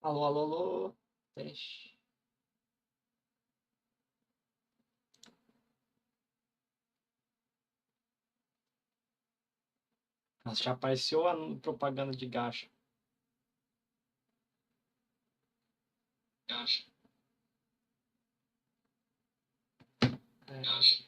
Alô, alô, alô. Teste. Nossa, já apareceu a propaganda de gacha. Gacha. Gacha.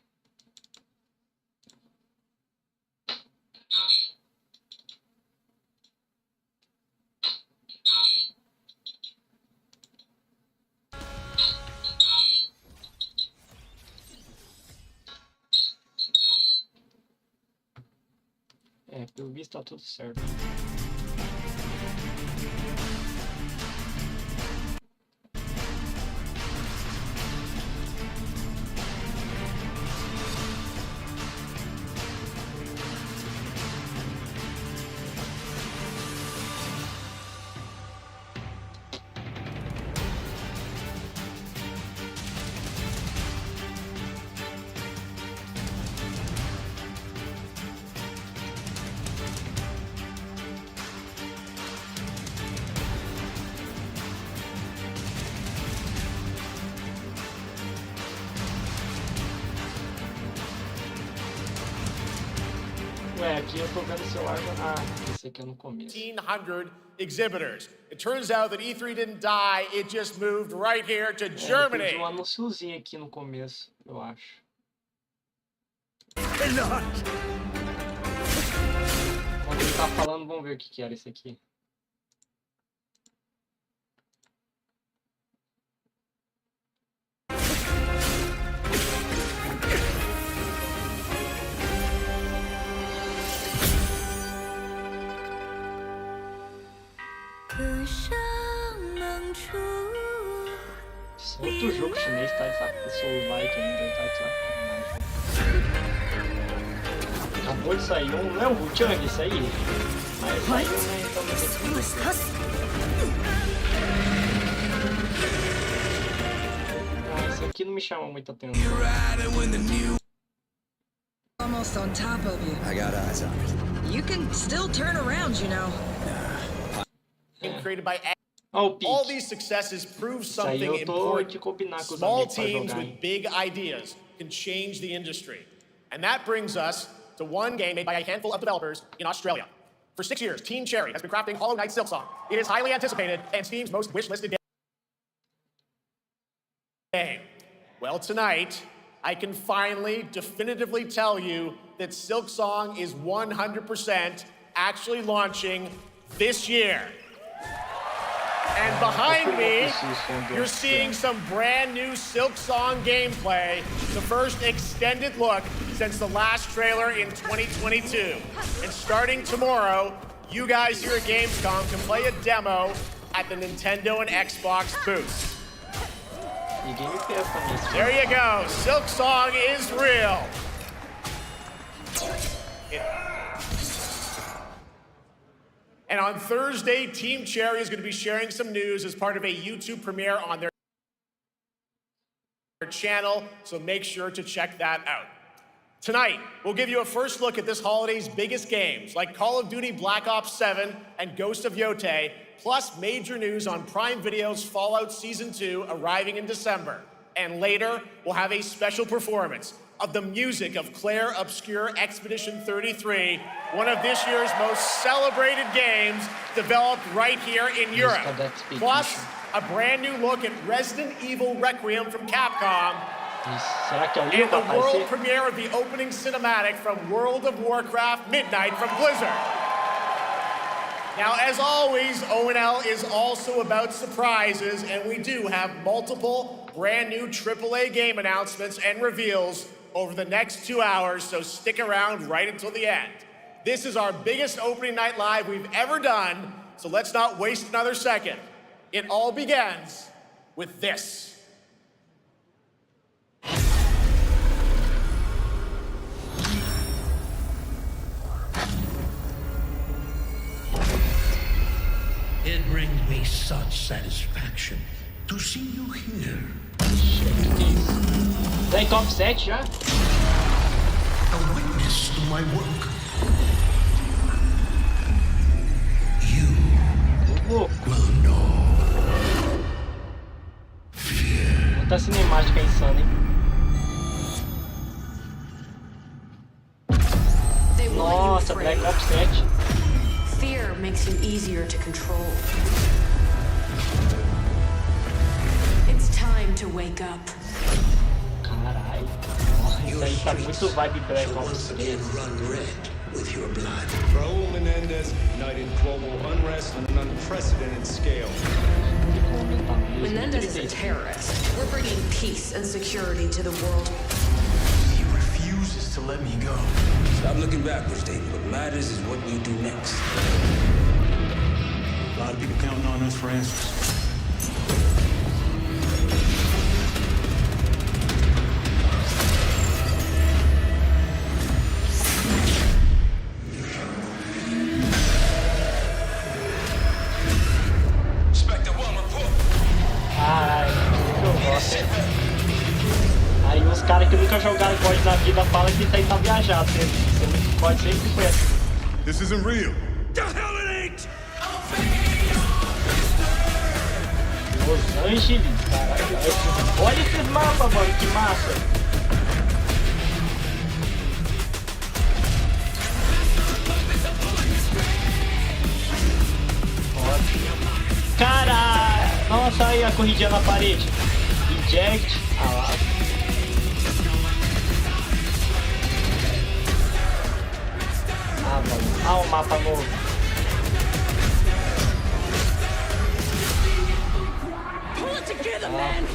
Pelo visto tá tudo certo. Aqui eu tô vendo o celular. Esse aqui é no começo. 1,500 exhibitors. It turns out that E3 didn't die, it just moved right here to Germany. Tem um anunciozinho aqui no começo, eu acho. Quando ele tá falando, vamos ver o que era isso aqui. Outro jogo chinês tá de saco. Soul-like ainda, tá de saco. Acabou de sair não é o Chang isso aí? Mas saiu, né? Então não tem esse aqui não me chama muita atenção. Almost on top of you. I got eyes on it. You can still turn around, you know. Created by all these successes prove something important. Small teams with big ideas can change the industry. And that brings us to one game made by a handful of developers in Australia. For 6 years, Team Cherry has been crafting Hollow Knight Silksong. It is highly anticipated and Steam's most wish-listed game. Well, tonight, I can finally definitively tell you that Silksong is 100% actually launching this year. And behind me, you're seeing some brand new Silksong gameplay, the first extended look since the last trailer in 2022. And starting tomorrow, you guys here at Gamescom can play a demo at the Nintendo and Xbox booths. There you go, Silksong is real. And on Thursday, Team Cherry is going to be sharing some news as part of a YouTube premiere on their channel, so make sure to check that out. Tonight, we'll give you a first look at this holiday's biggest games, like Call of Duty Black Ops 7 and Ghost of Yotei, plus major news on Prime Video's Fallout Season 2 arriving in December. And later, we'll have a special performance of the music of Claire Obscure Expedition 33, one of this year's most celebrated games developed right here in Europe. Plus, a brand new look at Resident Evil Requiem from Capcom, and the world premiere of the opening cinematic from World of Warcraft Midnight from Blizzard. Now, as always, ONL is also about surprises, and we do have multiple brand new AAA game announcements and reveals over the next 2 hours, so stick around right until the end. This is our biggest opening night live we've ever done, so let's not waste another second. It all begins with this. It brings me such satisfaction to see you here. Tem top 7 já? A witness to my work. You will know. Puta cinemática insana, hein? Nossa, Black Ops 7. Fear makes you easier to control. It's time to wake up. Caralho. Nossa, isso aí tá muito vibe Black Ops 3. With your blood. Raul Menendez ignited global unrest on an unprecedented scale. Menendez is a terrorist. We're bringing peace and security to the world. He refuses to let me go. Stop looking backwards, David. What matters is what we do next. A lot of people counting on us for answers. Aí os caras que nunca jogaram COD na vida falam que isso aí tá viajado. Você pode sempre foi assim. This isn't real. The hell it ain't! Los Angeles, caralho. Olha esses mapas, mano, que massa. Caralho! Nossa, aí a corridinha na parede. Eject. Ah lá. Ah, mano. Ah, o mapa novo.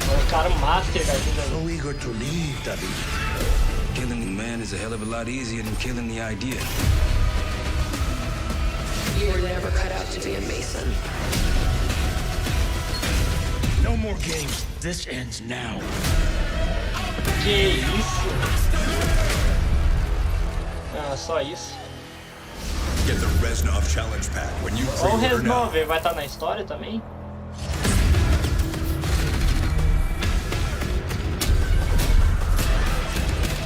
Colocaram o Master da vida. So eager to leave, David. Killing the man is a hell of a lot easier than killing the idea. You were never cut out to be a Mason. No more games. This ends now. Que isso? Ah, só isso. Get the Reznov Challenge Pack when you O Reznov vai estar na história também?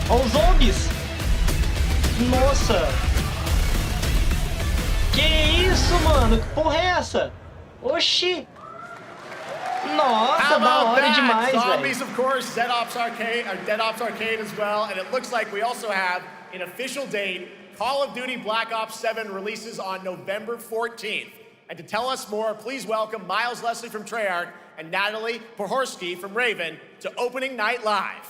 Ó os zombies! Nossa! Que isso, mano? Que porra é essa? Oxi! Nossa, da hora demais, velho. Zombies, of course, Dead Ops Arcade as well, and it looks like we also have an official date. Call of Duty Black Ops 7 releases on November 14th. And to tell us more, please welcome Miles Leslie from Treyarch and Natalie Pohorsky from Raven to Opening Night Live.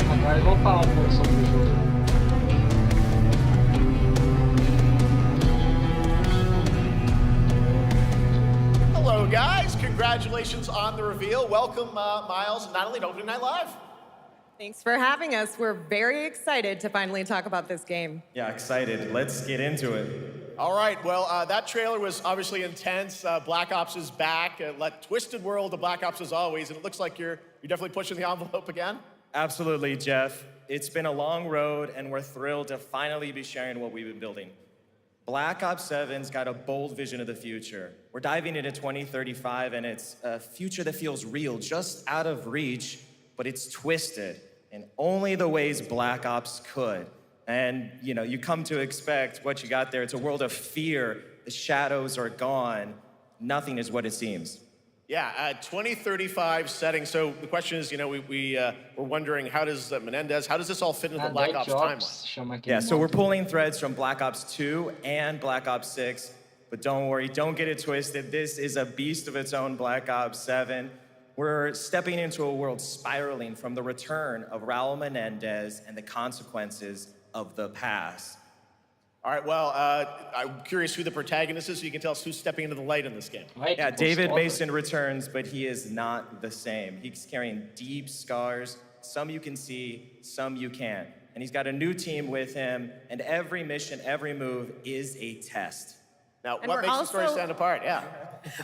Agora eu vou falar um pouco sobre o jogo. Hello, guys. Congratulations on the reveal. Welcome, Miles and Natalie to Opening Night Live. Thanks for having us. We're very excited to finally talk about this game. Yeah, excited. Let's get into it. All right, well, that trailer was obviously intense. Black Ops is back. Twisted world of Black Ops as always, and it looks like you're definitely pushing the envelope again. Absolutely, Jeff. It's been a long road, and we're thrilled to finally be sharing what we've been building. Black Ops 7's got a bold vision of the future. We're diving into 2035, and it's a future that feels real, just out of reach, but it's twisted in only the ways Black Ops could. And, you know, you come to expect what you got there. It's a world of fear. The shadows are gone. Nothing is what it seems. Yeah, 2035 setting. So the question is, you know, we're wondering, how does Menendez, how does this all fit into the Black Ops timeline? Yeah, so we're pulling threads from Black Ops 2 and Black Ops 6, but don't worry, don't get it twisted. This is a beast of its own, Black Ops 7. We're stepping into a world spiraling from the return of Raul Menendez and the consequences of the past. All right, well, I'm curious who the protagonist is, so you can tell us who's stepping into the light in this game. Yeah, David Mason returns, but he is not the same. He's carrying deep scars. Some you can see, some you can't. And he's got a new team with him, and every mission, every move is a test. Now, what makes the story stand apart? Yeah.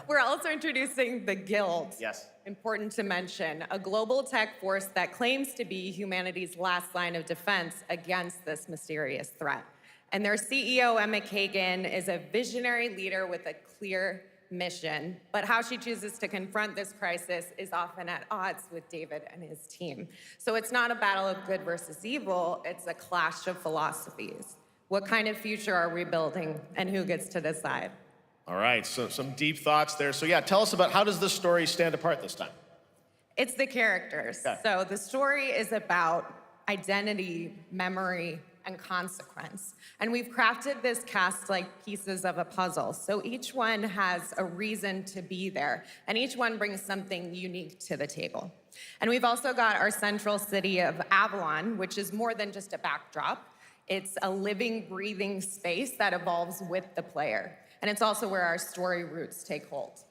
We're also introducing the Guild. Yes. Important to mention, a global tech force that claims to be humanity's last line of defense against this mysterious threat. And their CEO, Emma Kagan, is a visionary leader with a clear mission. But how she chooses to confront this crisis is often at odds with David and his team. So it's not a battle of good versus evil, it's a clash of philosophies. What kind of future are we building, and who gets to decide? All right, so some deep thoughts there. So yeah, tell us about how does this story stand apart this time? It's the characters. Okay. So the story is about identity, memory, and consequence. And we've crafted this cast like pieces of a puzzle. So each one has a reason to be there, and each one brings something unique to the table. And we've also got our central city of Avalon, which is more than just a backdrop. It's a living, breathing space that evolves with the player. And it's also where our story roots take hold.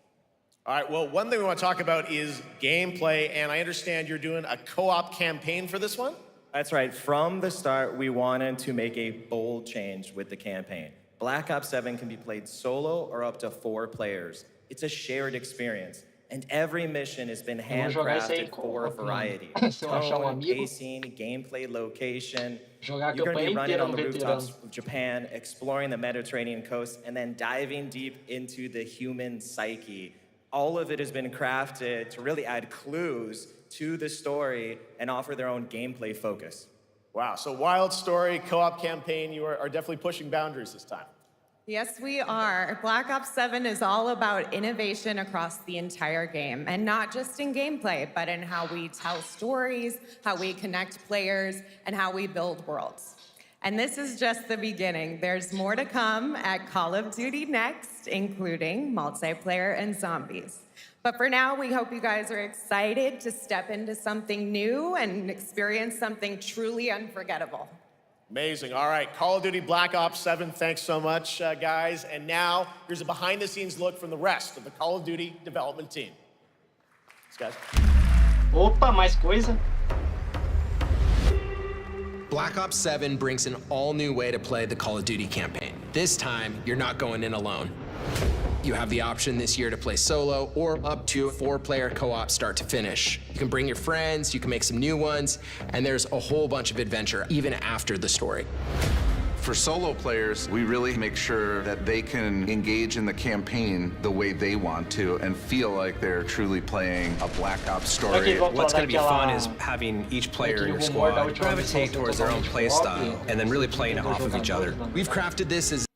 All right, well, one thing we want to talk about is gameplay, and I understand you're doing a co-op campaign for this one? That's right. From the start, we wanted to make a bold change with the campaign. Black Ops 7 can be played solo or up to 4 players. It's a shared experience, and every mission has been handcrafted for variety. Tone, pacing, gameplay location. You're going to be running on the rooftops of Japan, exploring the Mediterranean coast, and then diving deep into the human psyche. All of it has been crafted to really add clues to the story and offer their own gameplay focus. Wow, so wild story, co-op campaign, you are definitely pushing boundaries this time. Yes, we are. Black Ops 7 is all about innovation across the entire game, and not just in gameplay, but in how we tell stories, how we connect players, and how we build worlds. And this is just the beginning. There's more to come at Call of Duty Next, including multiplayer and zombies. But for now, we hope you guys are excited to step into something new and experience something truly unforgettable. Amazing. All right, Call of Duty Black Ops 7, thanks so much, guys. And now, here's a behind-the-scenes look from the rest of the Call of Duty development team. Thanks, guys. Opa, mais coisa. Black Ops 7 brings an all-new way to play the Call of Duty campaign. This time, you're not going in alone. You have the option this year to play solo or up to 4-player co-op start to finish. You can bring your friends, you can make some new ones, and there's a whole bunch of adventure even after the story. For solo players, we really make sure that they can engage in the campaign the way they want to and feel like they're truly playing a Black Ops story. What's going to be fun is having each player in your squad gravitate towards their own play style and then really playing it off of each other. We've crafted this as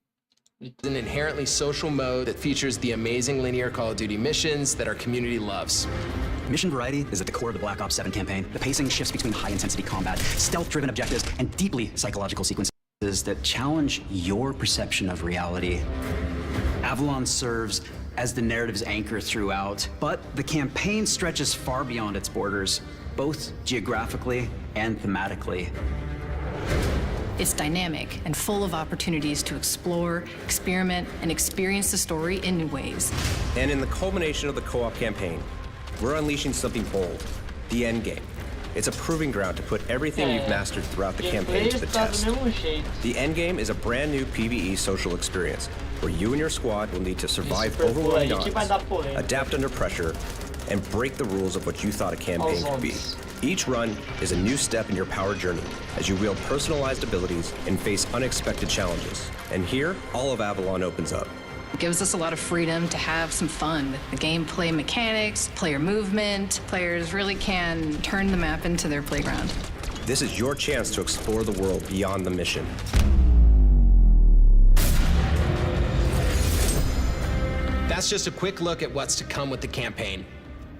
an inherently social mode that features the amazing linear Call of Duty missions that our community loves. Mission variety is at the core of the Black Ops 7 campaign. The pacing shifts between high-intensity combat, stealth-driven objectives, and deeply psychological sequences that challenge your perception of reality. Avalon serves as the narrative's anchor throughout, but the campaign stretches far beyond its borders, both geographically and thematically. It's dynamic and full of opportunities to explore, experiment, and experience the story in new ways. And in the culmination of the co-op campaign, we're unleashing something bold, the end game. It's a proving ground to put everything you've mastered throughout the campaign to the test. The end game is a brand new PvE social experience, where you and your squad will need to survive overwhelming odds, adapt under pressure, and break the rules of what you thought a campaign could be. Each run is a new step in your power journey as you wield personalized abilities and face unexpected challenges. And here, all of Avalon opens up. It gives us a lot of freedom to have some fun with the gameplay mechanics, player movement. Players really can turn the map into their playground. This is your chance to explore the world beyond the mission. That's just a quick look at what's to come with the campaign.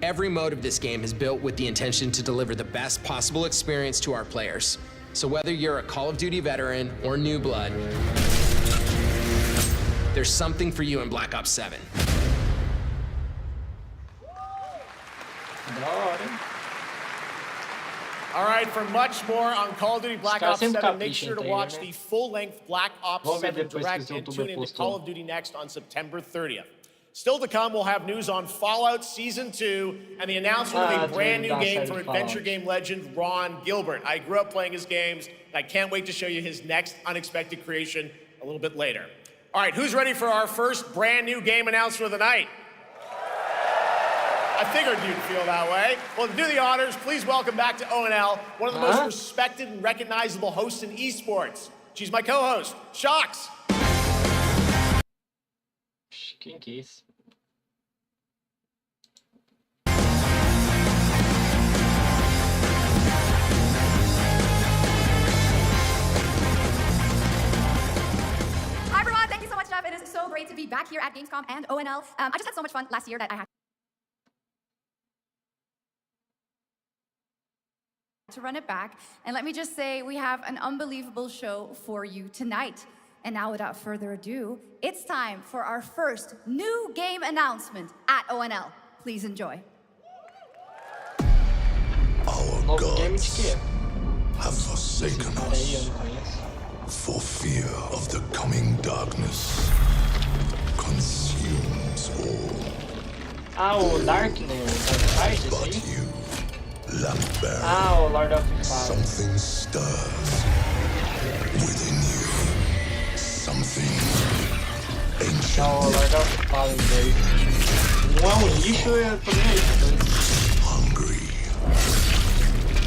Every mode of this game is built with the intention to deliver the best possible experience to our players. So whether you're a Call of Duty veteran or new blood, there's something for you in Black Ops 7. All right, for much more on Call of Duty Black Ops 7, make sure to watch the full-length Black Ops 7 Direct and tune into Call of Duty Next on September 30th. Still to come, we'll have news on Fallout Season 2 and the announcement of a brand new game from adventure game legend Ron Gilbert. I grew up playing his games, and I can't wait to show you his next unexpected creation a little bit later. All right, who's ready for our first brand new game announcement of the night? I figured you'd feel that way. Well, to do the honors, please welcome back to ONL, one of the most respected and recognizable hosts in esports. She's my co-host, Shox. Quem que é esse? back here at Gamescom and ONL. I just had so much fun last year that I had to run it back. And let me just say, we have an unbelievable show for you tonight. And now, without further ado, it's time for our first new game announcement at ONL. Please enjoy. Our gods have forsaken us for fear of the coming darkness consumes all. O Darkness, But you, Lamber, o Lord of the Fire. something stirs within you. Something ancient. O Lord of the Fire, lixo e Hungry.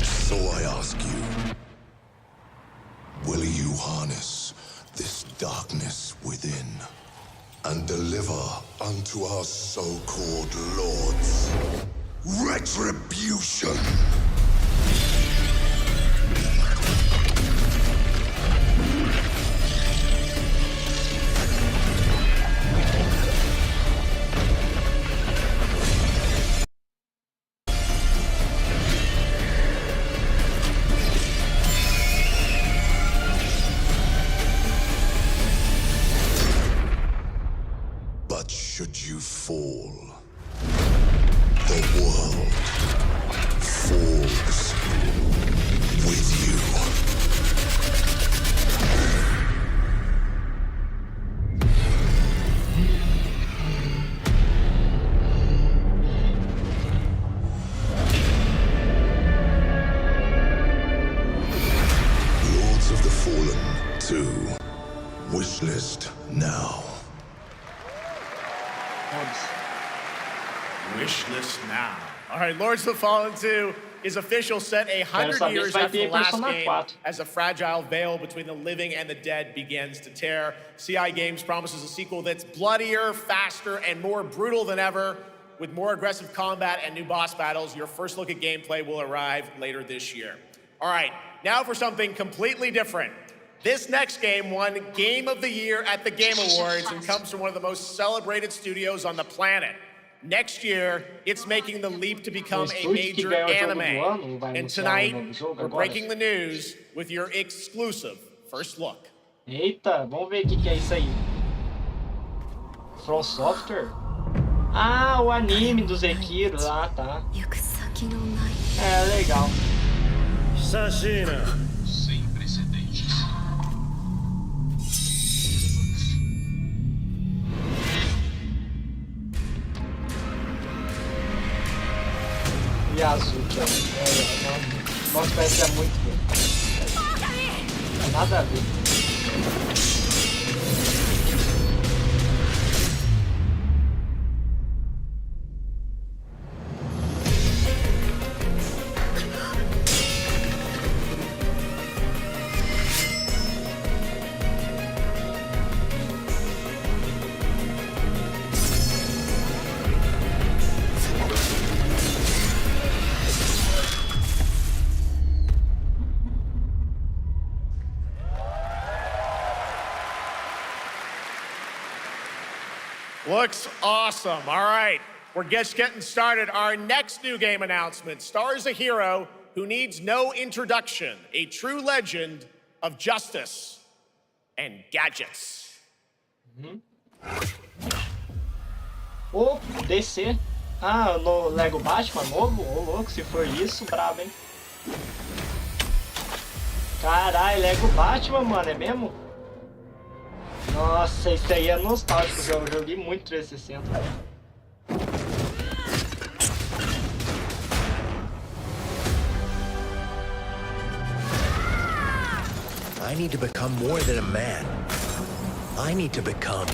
So I ask you, will you harness this darkness within and deliver unto our so-called lords retribution? But should you fall, the world falls with you. Lords of the Fallen 2. Wishlist now. Wishlist now. All right, Lords of the Fallen 2 is official, set 100 years after the last game, as a fragile veil between the living and the dead begins to tear. CI Games promises a sequel that's bloodier, faster, and more brutal than ever. With more aggressive combat and new boss battles, your first look at gameplay will arrive later this year. All right, now for something completely different. This next game won Game of the Year at the Game Awards and comes from one of the most celebrated studios on the planet. Next year, it's making the leap to become a major anime. And tonight, we're breaking the news with your exclusive first look. Eita, vamos ver o que é isso aí. From Software? Ah, o anime do Zekiro. Ah, tá. É, legal. Sashina. Sem precedentes. Yazuki, nossa, parece que é muito bem. Nada a ver. Looks awesome. All right, we're just getting started. Our next new game announcement stars a hero who needs no introduction, a true legend of justice and gadgets. O DC. Ah, no Lego Batman novo? Ô louco, se for isso, brabo, hein? Caralho, Lego Batman, mano, é mesmo? Nossa, isso aí é nostálgico, eu joguei muito 360. I need to become more than a man. I need to become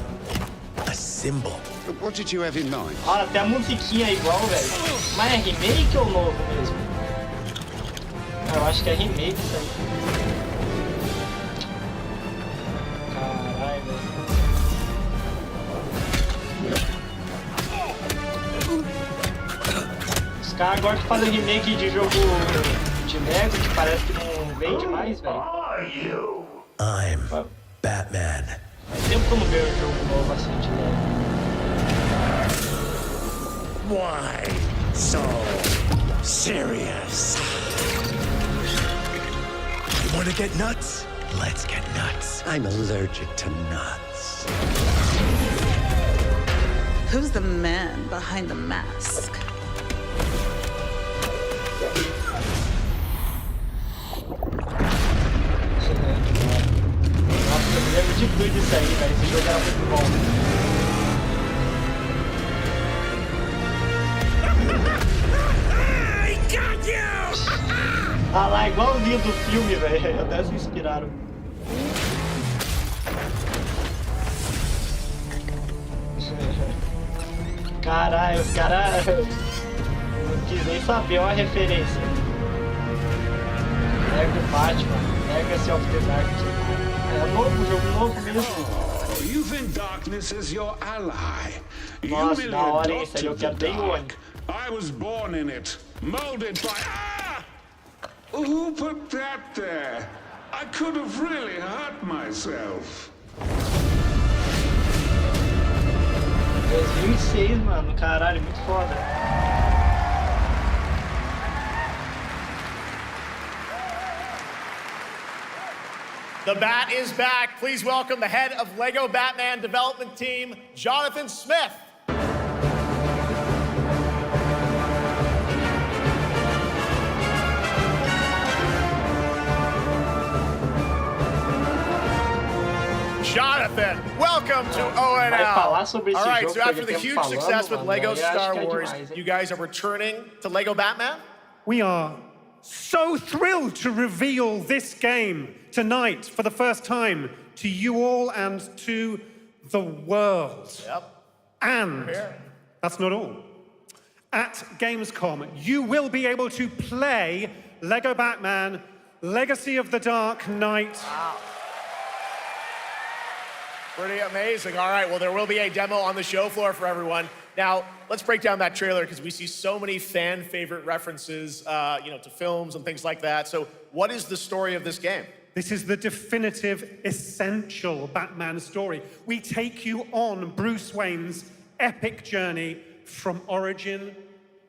a symbol. What did you have in mind? Olha, até a musiquinha é igual, velho. Mas é remake ou novo mesmo? Eu acho que é remake isso aí. Caralho, velho. Os caras agora que fazem remake de jogo de Lego, que parece que não vende mais, velho. I'm Batman. Faz tempo que eu não vejo um jogo novo assim de Lego. Why so serious? You want to get nuts? Let's get nuts. I'm allergic to nuts. Who's the man behind the mask? Nossa, eu me lembro de tudo disso aí, velho. Esse jogo era muito bom. Ah lá, igualzinho do filme, velho. Até se inspiraram. Caralho, os caras não quis nem saber uma referência. Lego Batman, Legacy of the Dark Knight. É novo, jogo novo mesmo. You think darkness is your ally? Nossa, da hora, hein? Esse aí eu quero bem one. I was born in it, molded by... Ah! Who put that there? I could have really hurt myself. 2006, mano, caralho, muito foda. The Bat is back. Please welcome the head of LEGO Batman development team, Jonathan Smith. Jonathan, welcome to ONL. All right, so after the huge success with LEGO Star Wars, you guys are returning to LEGO Batman? We are so thrilled to reveal this game tonight for the first time to you all and to the world. Yep. And that's not all. At Gamescom, you will be able to play LEGO Batman Legacy of the Dark Knight. Wow. Pretty amazing. All right, well, there will be a demo on the show floor for everyone. Now, let's break down that trailer because we see so many fan favorite references, to films and things like that. So what is the story of this game? This is the definitive, essential Batman story. We take you on Bruce Wayne's epic journey from origin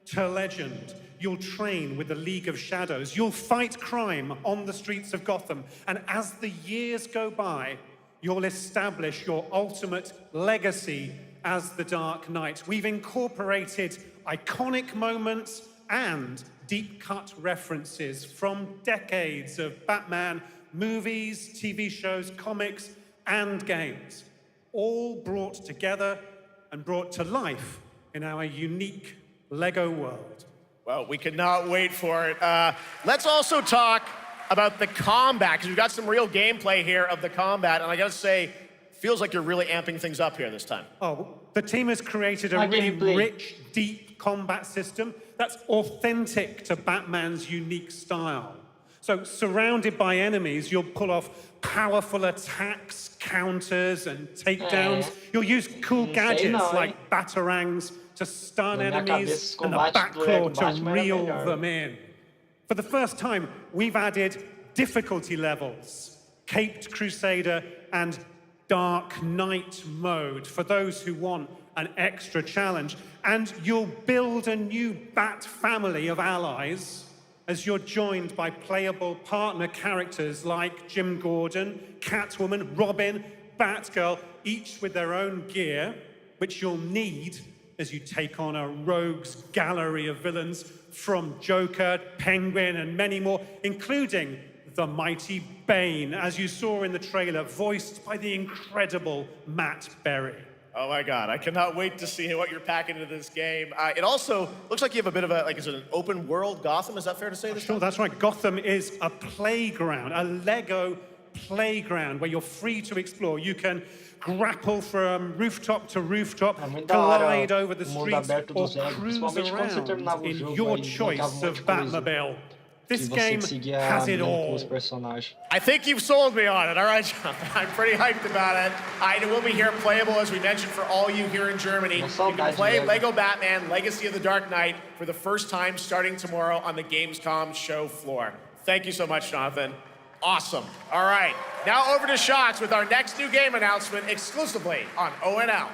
to legend. You'll train with the League of Shadows. You'll fight crime on the streets of Gotham. And as the years go by, you'll establish your ultimate legacy as the Dark Knight. We've incorporated iconic moments and deep-cut references from decades of Batman movies, TV shows, comics, and games, all brought together and brought to life in our unique LEGO world. Well, we cannot wait for it. Let's also talk about the combat, because we've got some real gameplay here of the combat, and I gotta say, feels like you're really amping things up here this time. Oh, the team has created a really rich, deep combat system that's authentic to Batman's unique style. So, surrounded by enemies, you'll pull off powerful attacks, counters, and takedowns. You'll use cool gadgets like batarangs to stun enemies and the Batclaw to reel them in. For the first time, we've added difficulty levels, Caped Crusader and Dark Knight mode for those who want an extra challenge. And you'll build a new Bat family of allies as you're joined by playable partner characters like Jim Gordon, Catwoman, Robin, Batgirl, each with their own gear, which you'll need as you take on a rogues gallery of villains from Joker, Penguin, and many more, including the mighty Bane, as you saw in the trailer, voiced by the incredible Matt Berry. Oh my God, I cannot wait to see what you're packing into this game. It also looks like you have a bit of is it an open world Gotham? Is that fair to say this? Sure, that's right. Gotham is a playground, a Lego playground where you're free to explore. You can grapple from rooftop to rooftop, glide over the streets, or cruise around in your choice of Batmobile. This game has it all. I think you've sold me on it. All right, Jonathan. I'm pretty hyped about it. It will be here playable, as we mentioned, for all you here in Germany. You can play LEGO Batman Legacy of the Dark Knight for the first time starting tomorrow on the Gamescom show floor. Thank you so much, Jonathan. Awesome. All right. Now over to Shots with our next new game announcement exclusively on ONL.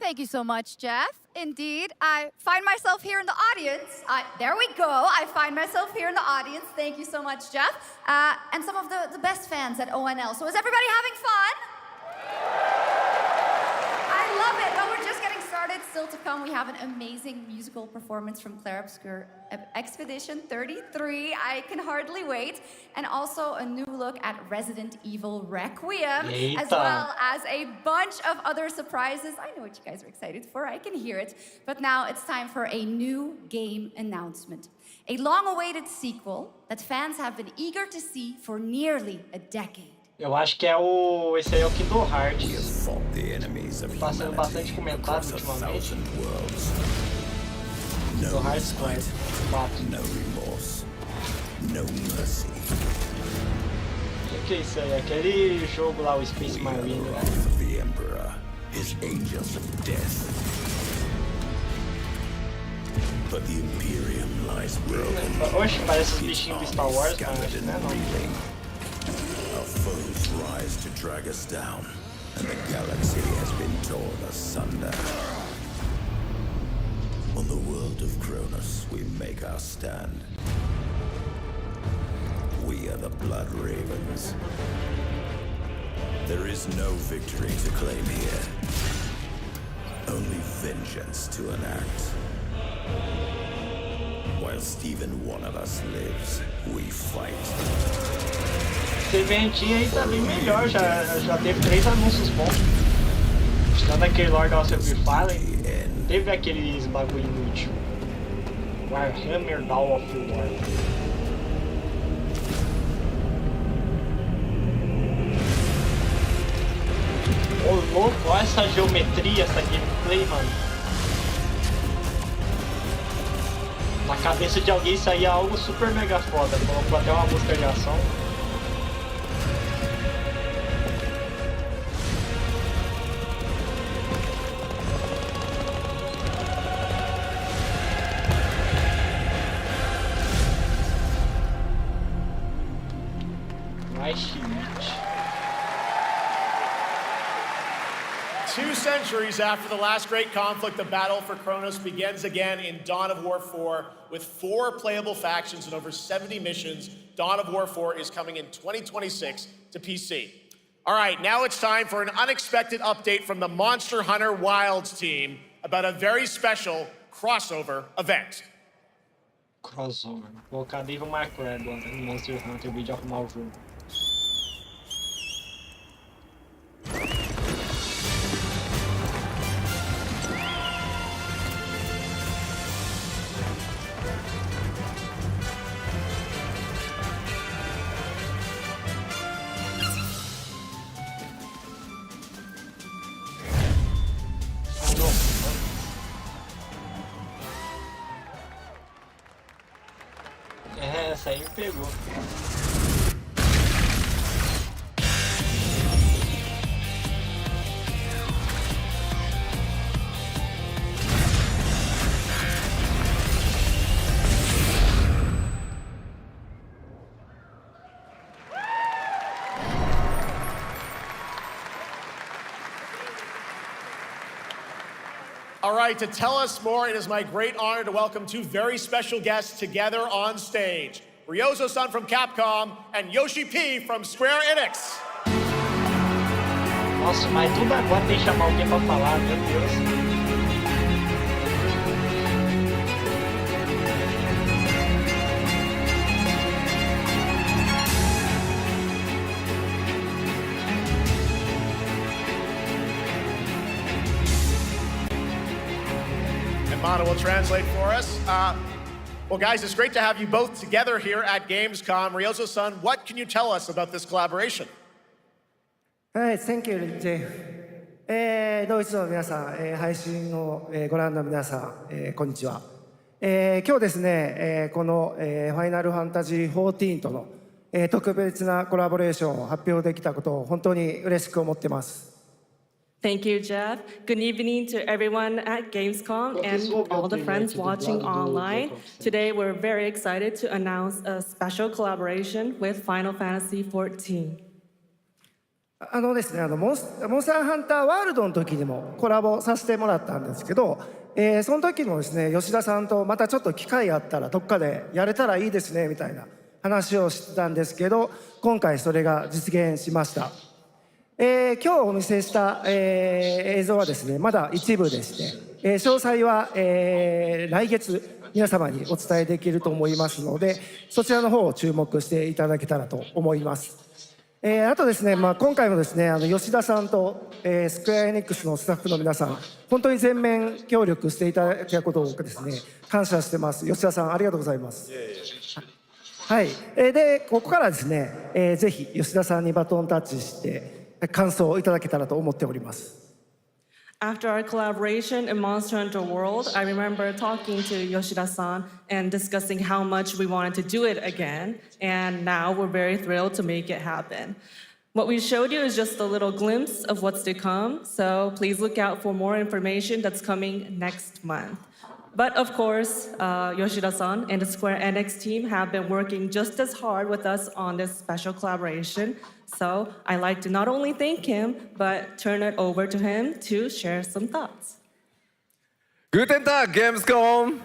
Thank you so much, Jeff. Indeed, I find myself here in the audience. There we go. I find myself here in the audience. Thank you so much, Jeff. And some of the best fans at ONL. So is everybody having fun? I love it. Well, we're just getting started. Still to come, we have an amazing musical performance from Claire Obscure Expedition 33. I can hardly wait. And also a new look at Resident Evil Requiem, as well as a bunch of other surprises. I know what you guys are excited for. I can hear it. But now it's time for a new game announcement. A long-awaited sequel that fans have been eager to see for nearly a decade. Eu acho que é o... Esse aí é o Kingdom Hearts. Passando bastante comentado ultimamente. Kingdom Hearts 4. No remorse, no mercy. O que é isso aí? Aquele jogo lá, o Space Marine. Of the Emperor, his angels of death. But the Imperium lies broken. Oxe, parece os bichinhos do Star Wars, mas né, não. Our foes rise to drag us down, and the galaxy has been torn asunder. On the world of Cronus, we make our stand. We are the Blood Ravens. There is no victory to claim here, only vengeance to enact. Whilst even one of us lives, we fight. Esse eventinho aí tá bem melhor, já teve 3 anúncios bons. Tirando aquele Lord of the Fallen, teve aqueles bagulho inútil. Warhammer Dawn of War. Ô louco, olha essa geometria, essa gameplay, mano. Na cabeça de alguém isso aí é algo super mega foda. Colocou até uma música de ação. Two centuries after the last great conflict, the battle for Kronos begins again in Dawn of War 4 with 4 playable factions and over 70 missions. Dawn of War 4 is coming in 2026 to PC. All right, now it's time for an unexpected update from the Monster Hunter Wilds team about a very special crossover event. Crossover. Vou colocar Devil May Cry agora no Monster Hunter, vídeo arrumar o jogo. Essa aí me pegou. All right, to tell us more, it is my great honor to welcome 2 very special guests together on stage. Ryozo-san from Capcom and Yoshi P from Square Enix. Nossa, mas tudo agora tem que chamar alguém pra falar, meu Deus. Mana will translate for us. Well, guys, it's great to have you both together here at Gamescom. Ryozo-san, what can you tell us about this collaboration? Thank you, Jay. ドイツの皆さん、配信をご覧の皆さん、こんにちは。今日ですね、このファイナルファンタジー14との特別なコラボレーションを発表できたことを本当に嬉しく思ってます。Thank you, Jeff. Good evening to everyone at Gamescom and all the friends watching online. Today, we're very excited to announce a special collaboration with Final Fantasy XIV. ですね、モンスターハンターワールドの時にもコラボさせてもらったんですけど、その時もですね、吉田さんとまたちょっと機会あったらどっかでやれたらいいですねみたいな話をしてたんですけど、今回それが実現しました。今日お見せした、映像はですね、まだ一部でして、詳細は、来月皆様にお伝えできると思いますので、そちらの方を注目していただけたらと思います。あとですね、今回もですね、吉田さんと、スクエアエニックスのスタッフの皆さん、本当に全面協力していただいたことをですね、感謝してます。吉田さん、ありがとうございます。はい、で、ここからですね、ぜひ吉田さんにバトンタッチして、感想をいただけたらと思っております。After our collaboration in Monster Hunter World, I remember talking to Yoshida-san and discussing how much we wanted to do it again, and now we're very thrilled to make it happen. What we showed you is just a little glimpse of what's to come, so please look out for more information that's coming next month. But of course, Yoshida-san and the Square Enix team have been working just as hard with us on this special collaboration. So I'd like to not only thank him, but turn it over to him to share some thoughts. Guten Tag, Gamescom!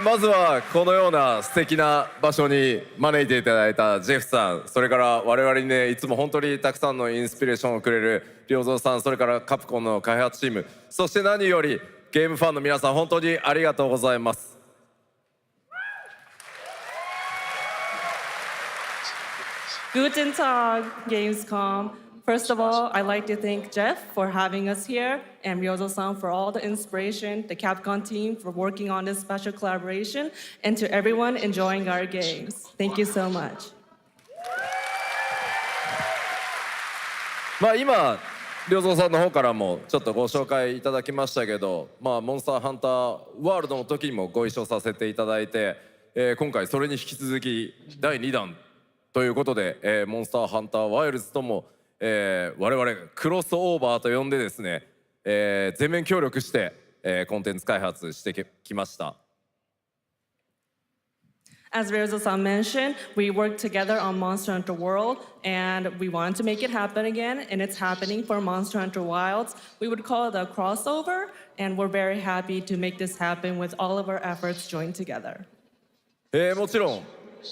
まずはこのような素敵な場所に招いていただいたジェフさん、それから我々にね、いつも本当にたくさんのインスピレーションをくれる良三さん、それからカプコンの開発チーム、そして何よりゲームファンの皆さん、本当にありがとうございます。Guten Tag, Gamescom. First of all, I'd like to thank Jeff for having us here and Ryozo-san for all the inspiration, the Capcom team for working on this special collaboration, and to everyone enjoying our games. Thank you so much. 今、良三さんの方からもちょっとご紹介いただきましたけど、モンスターハンターワールドの時にもご一緒させていただいて、今回それに引き続き第2弾ということで、モンスターハンターワイルズとも、我々クロスオーバーと呼んでですね、全面協力して、コンテンツ開発してきました。As Ryozo-san mentioned, we worked together on Monster Hunter World, and we wanted to make it happen again, and it's happening for Monster Hunter Wilds. We would call it a crossover, and we're very happy to make this happen with all of our efforts joined together. もちろん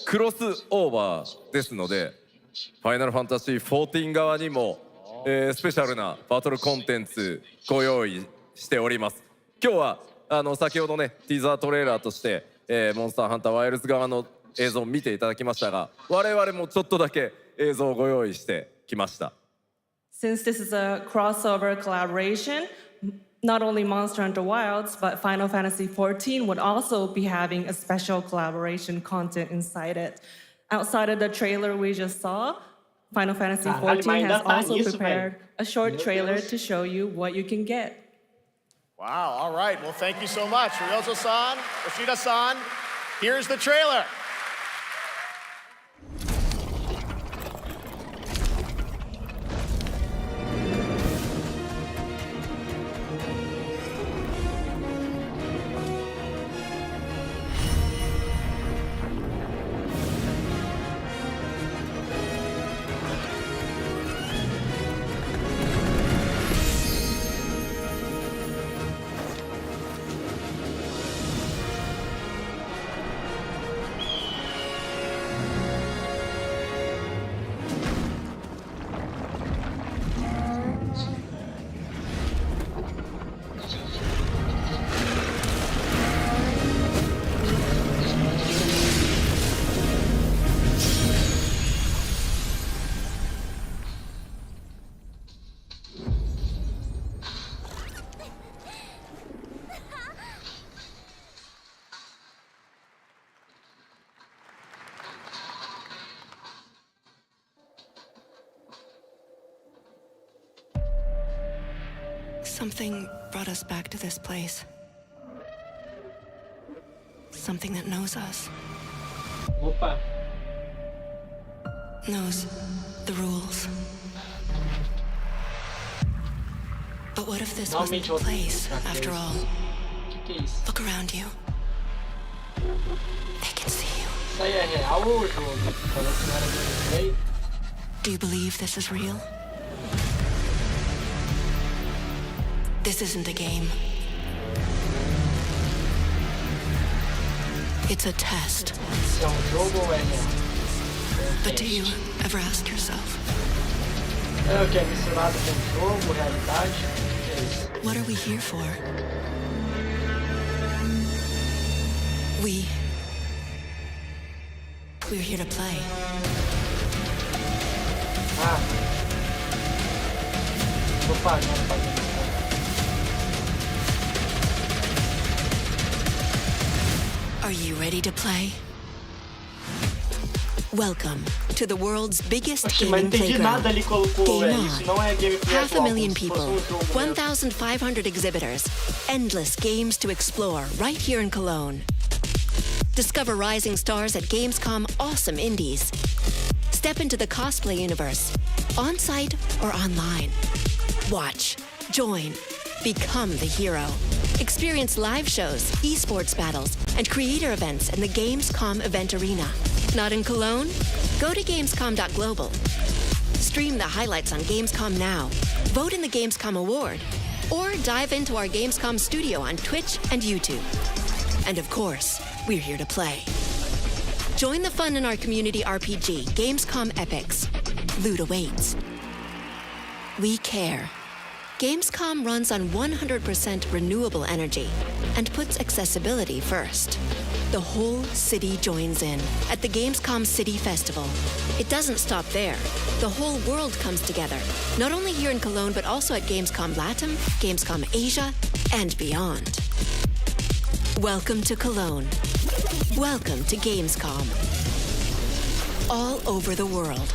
クロスオーバーですので、ファイナルファンタジー14側にも、スペシャルなバトルコンテンツご用意しております。今日は先ほどねティザートレーラーとして、モンスターハンターワイルズ側の映像を見ていただきましたが、我々もちょっとだけ映像をご用意してきました。Since this is a crossover collaboration, not only Monster Hunter Wilds, but Final Fantasy XIV would also be having a special collaboration content inside it. Outside of the trailer we just saw, Final Fantasy XIV has also prepared a short trailer to show you what you can get. Wow, all right. Well, thank you so much. Ryozo-san, Yoshida-san, here's the trailer. Something brought us back to this place. Something that knows us. Opa. knows the rules. But what if this wasn't the place, after all? Look around you. They can see you. Isso aí é real ou o jogo? Falou que não era gameplay? Do you believe this is real? This isn't a game. It's a test. Isso é jogo ou é real? But do you ever ask yourself? É o que é misturado com jogo, realidade? O que é isso? What are we here for? We're here to play. Ah. Propaganda. Are you ready to play? Welcome to the world's biggest gaming playground. Game On. 500,000 people, 1,500 exhibitors, endless games to explore right here in Cologne. Discover rising stars at Gamescom awesome indies. Step into the cosplay universe, on-site or online. Watch, join, become the hero. Experience live shows, esports battles, and creator events in the Gamescom event arena. Not in Cologne? Go to Gamescom.global. Stream the highlights on Gamescom Now. Vote in the Gamescom Award. Or dive into our Gamescom studio on Twitch and YouTube. And of course, we're here to play. Join the fun in our community RPG, Gamescom Epics. Loot awaits. We care. Gamescom runs on 100% renewable energy and puts accessibility first. The whole city joins in at the Gamescom City Festival. It doesn't stop there. The whole world comes together, not only here in Cologne, but also at Gamescom Latam, Gamescom Asia, and beyond. Welcome to Cologne. Welcome to Gamescom. All over the world.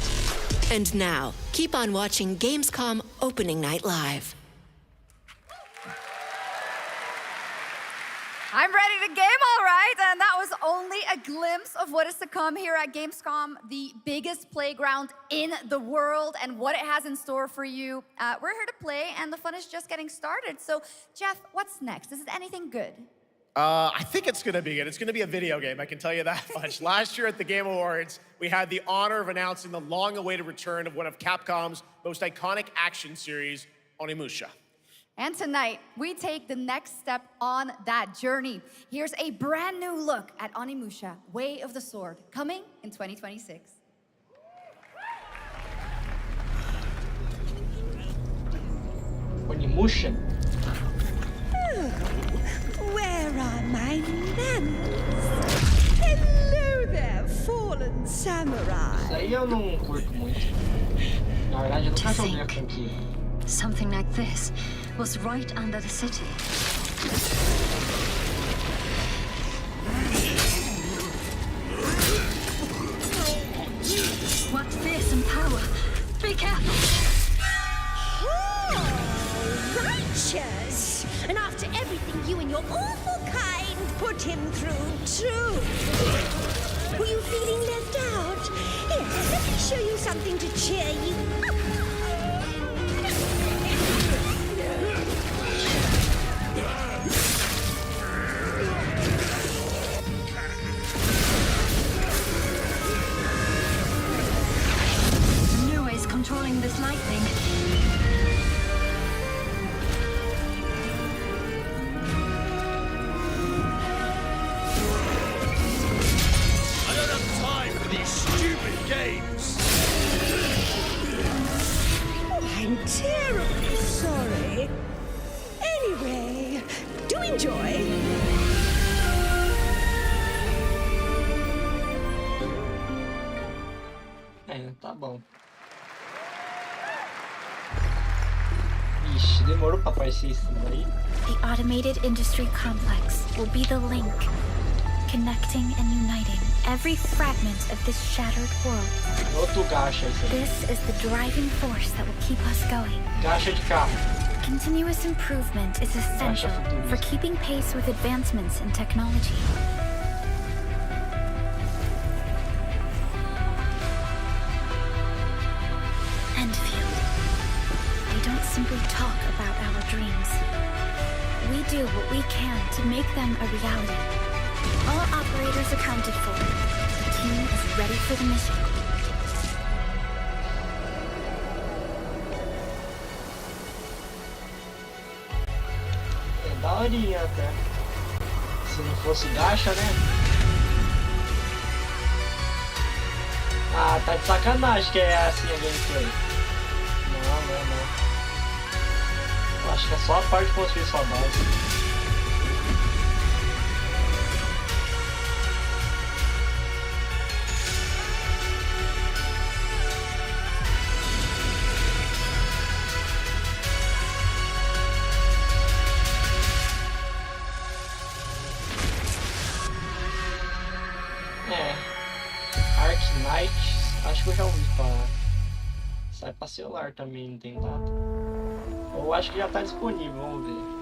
And now, keep on watching Gamescom Opening Night Live. I'm ready to game, all right. And that was only a glimpse of what is to come here at Gamescom, the biggest playground in the world, and what it has in store for you. We're here to play, and the fun is just getting started. So, Jeff, what's next? Is it anything good? I think it's gonna be good. It's gonna be a video game, I can tell you that much. Last year at the Game Awards, we had the honor of announcing the long-awaited return of one of Capcom's most iconic action series, Onimusha. And tonight, we take the next step on that journey. Here's a brand new look at Onimusha, Way of the Sword, coming in 2026. Onimusha? Where are my lamps? Hello there, fallen samurai. Isso aí eu não curto muito. Na verdade, eu nunca joguei a franquia. Something like this was right under the city. What fearsome power! Be careful! Oh, righteous! And after everything you and your awful kind put him through, too. Were you feeling left out? Here, let me show you something to cheer you up. Controlling this lightning. I don't have time for these stupid games. Oh, I'm terribly sorry. Anyway, do enjoy. Tá bom. Ixi, demorou pra aparecer isso daí. The automated industry complex will be the link, connecting and uniting every fragment of this shattered world. Outro gacha isso aí. This is the driving force that will keep us going. Gacha de carro. Continuous improvement is essential for keeping pace with advancements in technology. dreams. We do what we can to make them a reality. All operators accounted for. The team is ready for the mission. É daorinha até. Se não fosse gacha, né? Ah, tá de sacanagem que é assim a gameplay. Não. Eu acho que é só a parte de construir sua base. Acho que eu já ouvi falar. Sai pra celular também, não tem data. Ou acho que já tá disponível, vamos ver.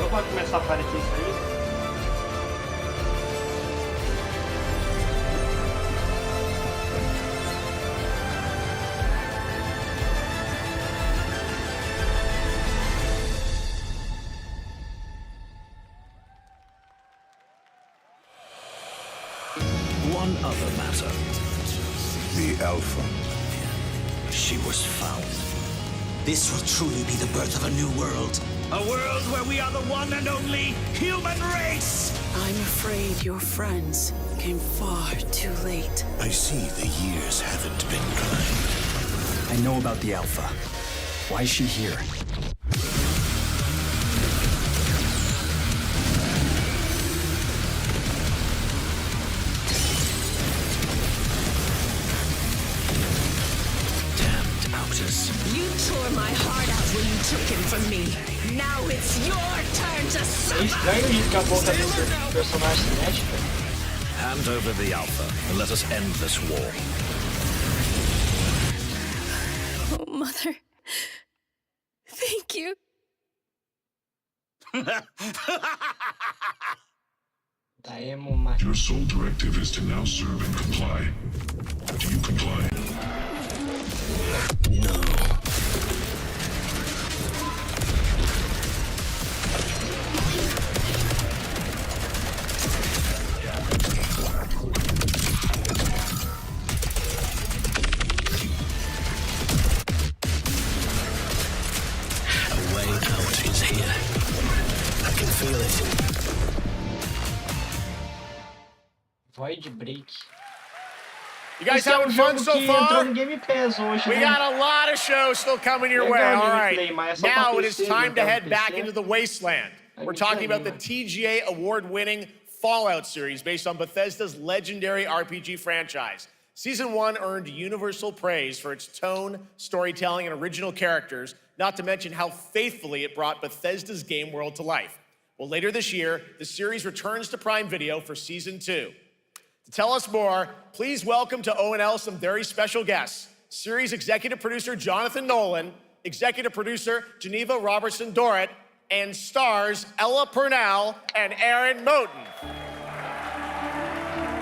Pode começar a aparecer isso aí? One other matter. The Alpha. She was found. This will truly be the birth of a new world. A world where we are the one and only human race! I'm afraid your friends came far too late. I see the years haven't been kind. I know about the Alpha. Why is she here? Damned Outus. You tore my heart out when you took him from me. Now it's your turn to suffer. É estranho o jeito que a boca do personagem se mexe, cara. Hand over the Alpha and let us end this war. Oh, Mother. Thank you. Your sole directive is to now serve and comply. Do you comply? No. A way out is here. I can feel it. Void Break. You guys Esse having fun so far? No Game Pass hoje, We né? got a lot of shows still coming your way. All right. Now it is time to head back into the wasteland. We're talking about the TGA award-winning Fallout series based on Bethesda's legendary RPG franchise. Season 1 earned universal praise for its tone, storytelling, and original characters, not to mention how faithfully it brought Bethesda's game world to life. Well, later this year, the series returns to Prime Video for Season 2. To tell us more, please welcome to ONL some very special guests. Series executive producer Jonathan Nolan, executive producer Geneva Robertson-Dorrit, and stars Ella Purnell and Aaron Moten.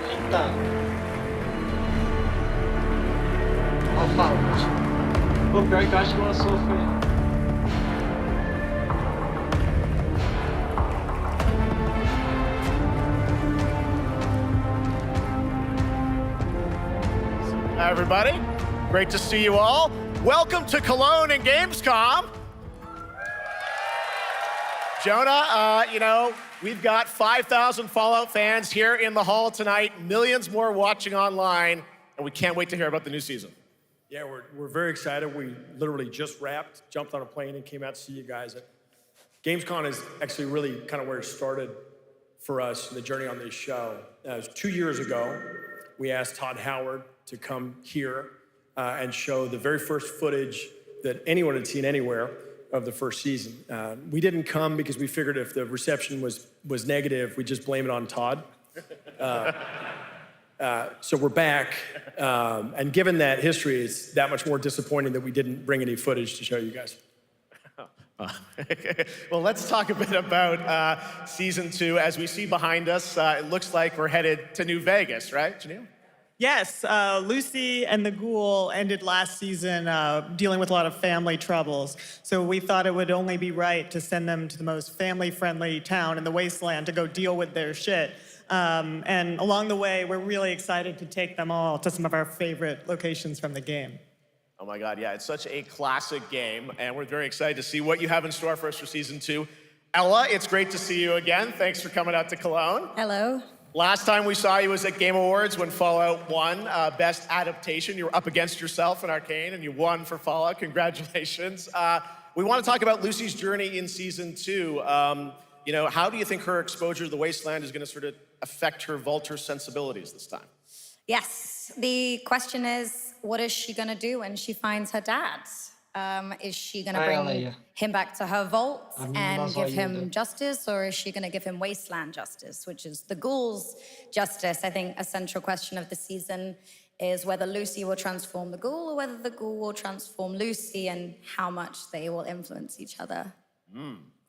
Eita. Ó, Fallout. Pô, pior que eu acho que lançou foi... Hi, everybody. Great to see you all. Welcome to Cologne and Gamescom. Jonah, you know, we've got 5,000 Fallout fans here in the hall tonight, millions more watching online, and we can't wait to hear about the new season. Yeah, we're very excited. We literally just wrapped, jumped on a plane, and came out to see you guys. Gamescom is actually really kind of where it started. for us, the journey on this show. It was 2 years ago, we asked Todd Howard to come here and show the very first footage that anyone had seen anywhere of the first season. We didn't come because we figured if the reception was negative, we'd just blame it on Todd. So we're back, and given that history, it's that much more disappointing that we didn't bring any footage to show you guys. Well, let's talk a bit about season 2. As we see behind us, it looks like we're headed to New Vegas, right, Janelle? Yes, Lucy and the Ghoul ended last season dealing with a lot of family troubles. So we thought it would only be right to send them to the most family-friendly town in the wasteland to go deal with their shit. And along the way, we're really excited to take them all to some of our favorite locations from the game. Oh my God, yeah, it's such a classic game, and we're very excited to see what you have in store for us for season 2. Ella, it's great to see you again. Thanks for coming out to Cologne. Hello. Last time we saw you was at Game Awards when Fallout won Best Adaptation. You were up against yourself in Arcane, and you won for Fallout. Congratulations. We want to talk about Lucy's journey in season 2. How do you think her exposure to the wasteland is going to sort of affect her vulture sensibilities this time? Yes, the question is, what is she going to do when she finds her dad? Is she going to bring him back to her vault and give him justice, or is she going to give him wasteland justice, which is the Ghoul's justice? I think a central question of the season is whether Lucy will transform the Ghoul or whether the Ghoul will transform Lucy, and how much they will influence each other.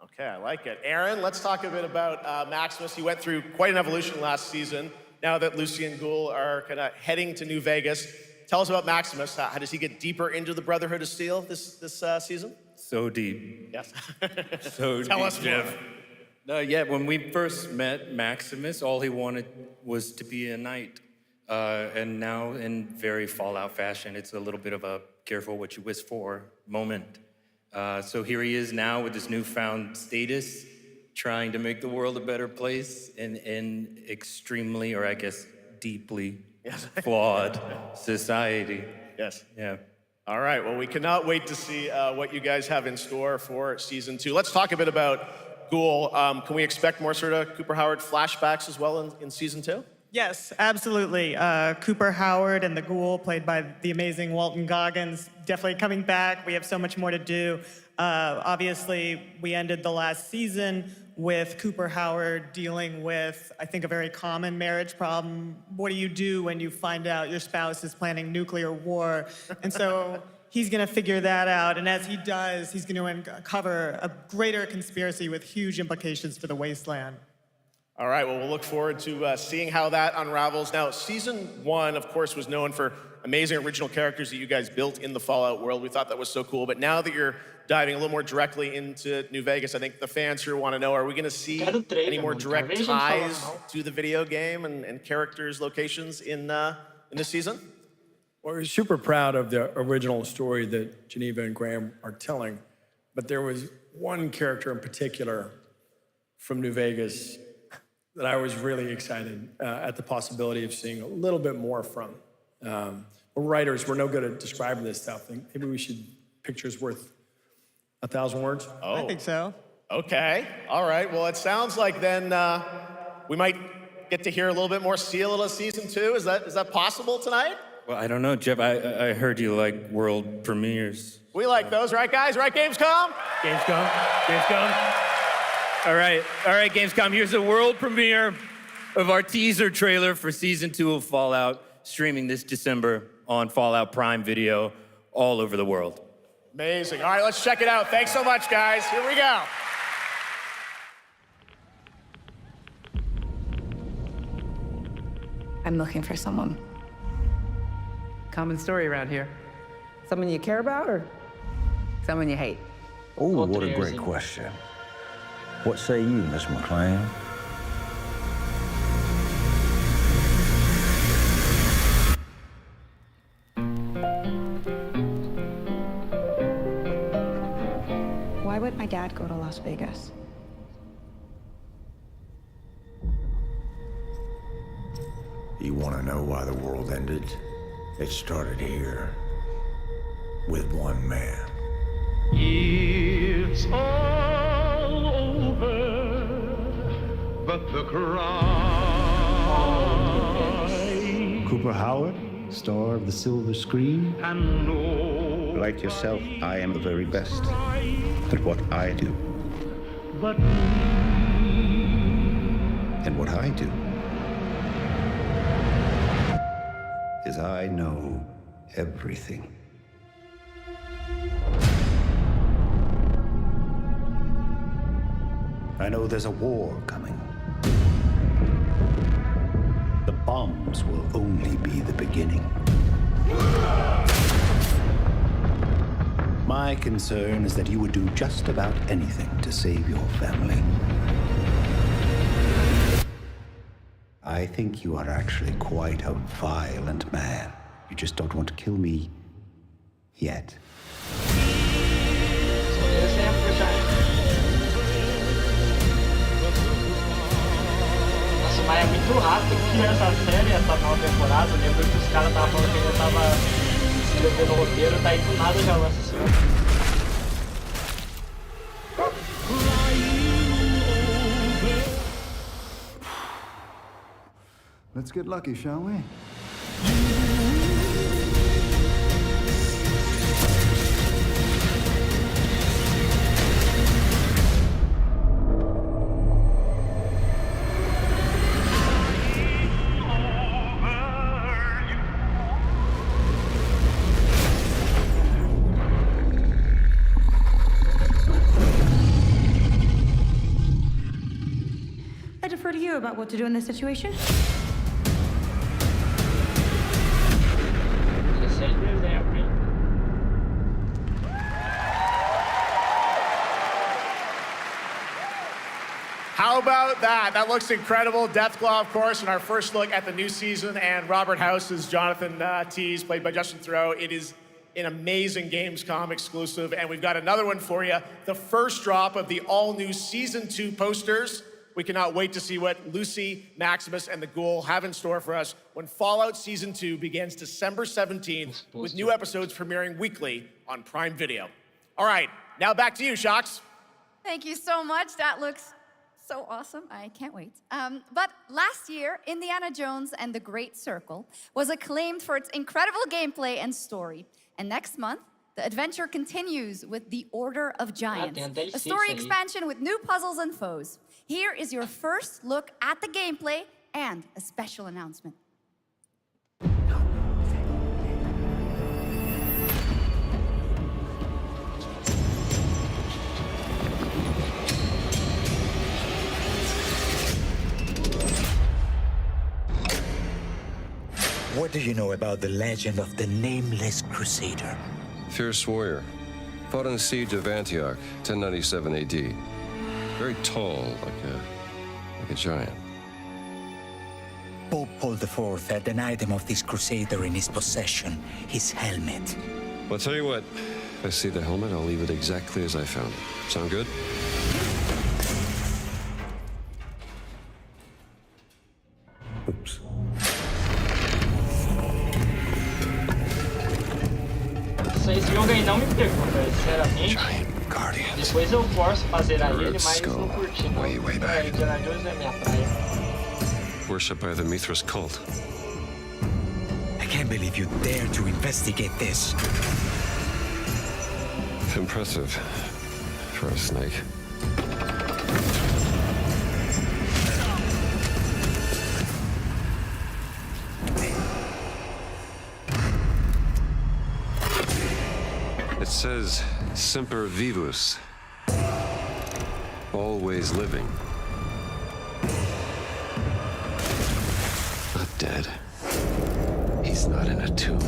Okay, I like it. Aaron, let's talk a bit about Maximus. He went through quite an evolution last season. Now that Lucy and Ghoul are kind of heading to New Vegas, tell us about Maximus. How does he get deeper into the Brotherhood of Steel this season? So deep. Yes. So Tell deep, us Jeff. Yeah, when we first met Maximus, all he wanted was to be a knight. And now, in very Fallout fashion, it's a little bit of a careful what you wish for moment. So here he is now with this newfound status, trying to make the world a better place in extremely, or I guess deeply, flawed society. Yes. Yeah. All right, well, we cannot wait to see what you guys have in store for season 2. Let's talk a bit about Ghoul. Can we expect more sort of Cooper Howard flashbacks as well in season 2? Yes, absolutely. Cooper Howard and the Ghoul, played by the amazing Walton Goggins, definitely coming back. We have so much more to do. Obviously, we ended the last season with Cooper Howard dealing with, I think, a very common marriage problem. What do you do when you find out your spouse is planning nuclear war? And so he's going to figure that out. And as he does, he's going to uncover a greater conspiracy with huge implications for the wasteland. All right, well, we'll look forward to seeing how that unravels. Now, season 1, of course, was known for amazing original characters that you guys built in the Fallout world. We thought that was so cool. But now that you're diving a little more directly into New Vegas, I think the fans here want to know, are we going to see any more direct ties to the video game and characters, locations in this season? Well, we're super proud of the original story that Geneva and Graham are telling. But there was one character in particular from New Vegas that I was really excited at the possibility of seeing a little bit more from. We're writers, we're no good at describing this stuff. Maybe we should, pictures worth 1,000 words? Oh. I think so. Okay, all right. Well, it sounds like then we might get to hear a little bit more Seal of season 2. Is that possible tonight? Well, I don't know, Jeff. I heard you like world premieres. We like those, right, guys? Right, Gamescom? Gamescom. All right, Gamescom. Here's a world premiere of our teaser trailer for season 2 of Fallout, streaming this December on Fallout Prime Video all over the world. Amazing. All right, let's check it out. Thanks so much, guys. Here we go. I'm looking for someone. Common story around here. Someone you care about or someone you hate? Oh, what a great question. What say you, Miss McClane? Why would my dad go to Las Vegas? You want to know why the world ended? It started here with one man. It's all over, but the cry. Cooper Howard, star of the silver screen. And no, Like yourself, I am the very best at what I do. but And what I do is I know everything. I know there's a war coming. The bombs will only be the beginning. My concern is that you would do just about anything to save your family. I think you are actually quite a violent man. You just don't want to kill me yet. Nossa, mas é muito rápido que essa série, essa nova temporada. Eu lembro que os caras estavam falando que ainda tava escrevendo o roteiro, daí do nada já lança assim. Let's get lucky, shall we? I defer to you about what to do in this situation. How about that? That looks incredible. Deathclaw, of course, in our first look at the new season, and Robert House is Jonathan Tease, played by Justin Theroux. It is an amazing Gamescom exclusive, and we've got another one for you. The first drop of the all-new Season 2 posters. We cannot wait to see what Lucy, Maximus, and the Ghoul have in store for us when Fallout Season 2 begins December 17th, with new episodes premiering weekly on Prime Video. All right, now back to you, Shox. Thank you so much. That looks so awesome. I can't wait. But last year, Indiana Jones and the Great Circle was acclaimed for its incredible gameplay and story. And next month, the adventure continues with The Order of Giants, a story expansion with new puzzles and foes. Here is your first look at the gameplay and a special announcement. What do you know about the legend of the Nameless Crusader? Fierce warrior. Fought in the siege of Antioch, 1097 AD. Very tall, like a giant. Pope Paul IV had an item of this crusader in his possession, his helmet. Well, I'll tell you what. If I see the helmet, I'll leave it exactly as I found it. Sound good? Oops. Esse jogo aí não me pegou, velho, sinceramente. Depois eu forço pra zerar ele, mas não curti não. Indiana Jones não é minha praia. Worshipped by the Mithras cult. I can't believe you dare to investigate this. Impressive for a snake. It says Semper Vivus, always living. Not dead. He's not in a tomb.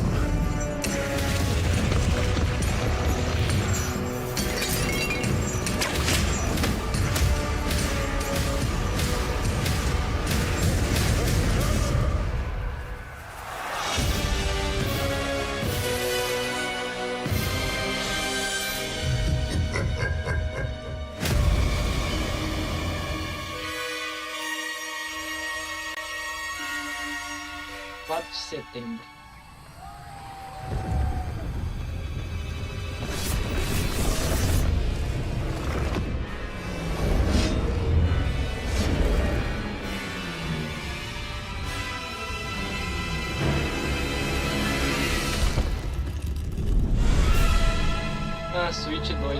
Setembro. 2.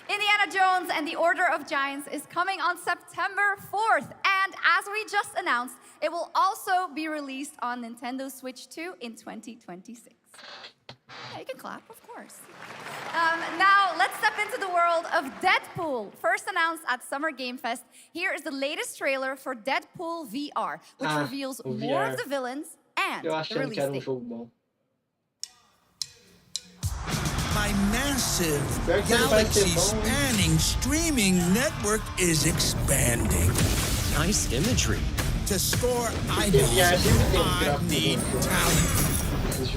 Indiana Jones and the Order of Giants is coming on September 4th. And as we just announced, it will also be released on Nintendo Switch 2 in 2026. Yeah, you can clap, of course. Now, let's step into the world of Deadpool. First announced at Summer Game Fest, here is the latest trailer for Deadpool VR, which reveals more of the villains and the release date. My massive, galaxy-spanning streaming network is expanding. Nice imagery. To score eyeballs, I need talent.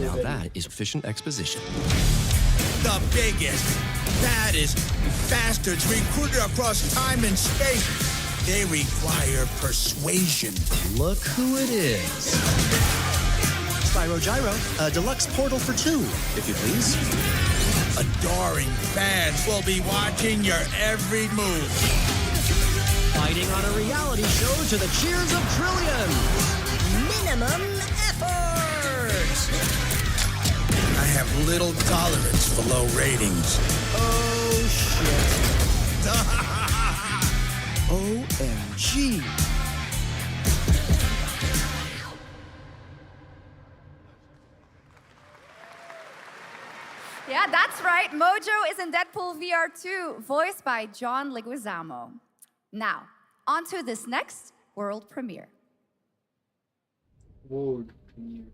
Now that is efficient exposition. The biggest, baddest bastards recruited across time and space. They require persuasion. Look who it is. Spyro Gyro, a deluxe portal for 2, if you please. Adoring fans will be watching your every move. Fighting on a reality show to the cheers of trillions. Minimum effort. I have little tolerance for low ratings. Oh, shit. OMG. Yeah, that's right. Mojo is in Deadpool VR 2, voiced by John Leguizamo. Now, on to this next world premiere. World premiere.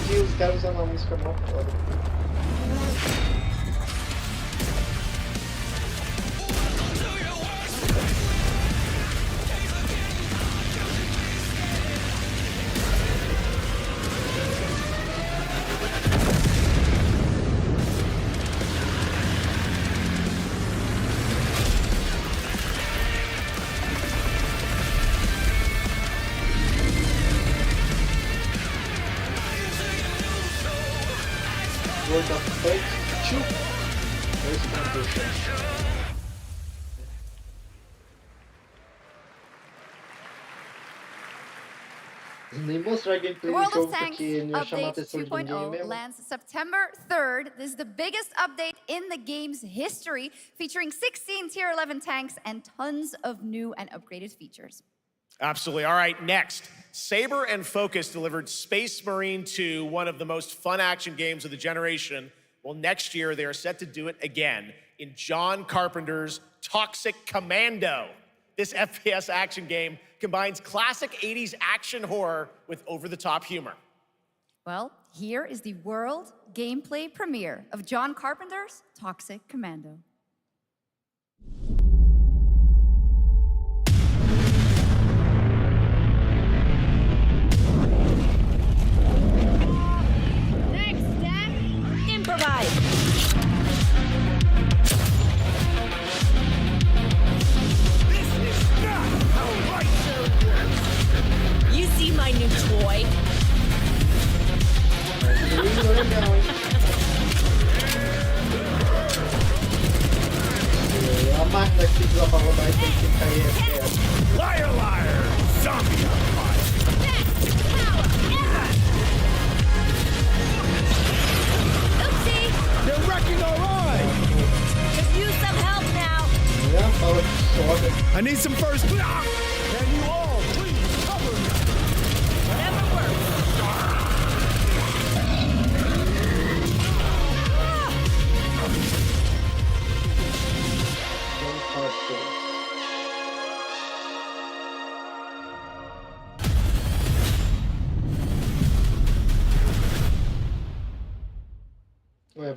E os caras usando a música mó foda. World of Fate 2. Nem mostrar gameplay do World jogo of Tanks porque não ia chamar a Update atenção de ninguém 2.0 mesmo. lands September 3rd. This is the biggest update in the game's history, featuring 16 Tier 11 tanks and tons of new and upgraded features. Absolutely. All right, next. Saber and Focus delivered Space Marine 2, one of the most fun action games of the generation. Well, next year, they are set to do it again in John Carpenter's Toxic Commando. This FPS action game combines classic 80s action horror with over-the-top humor. Well, here is the world gameplay premiere of John Carpenter's Toxic Commando. You see my new toy?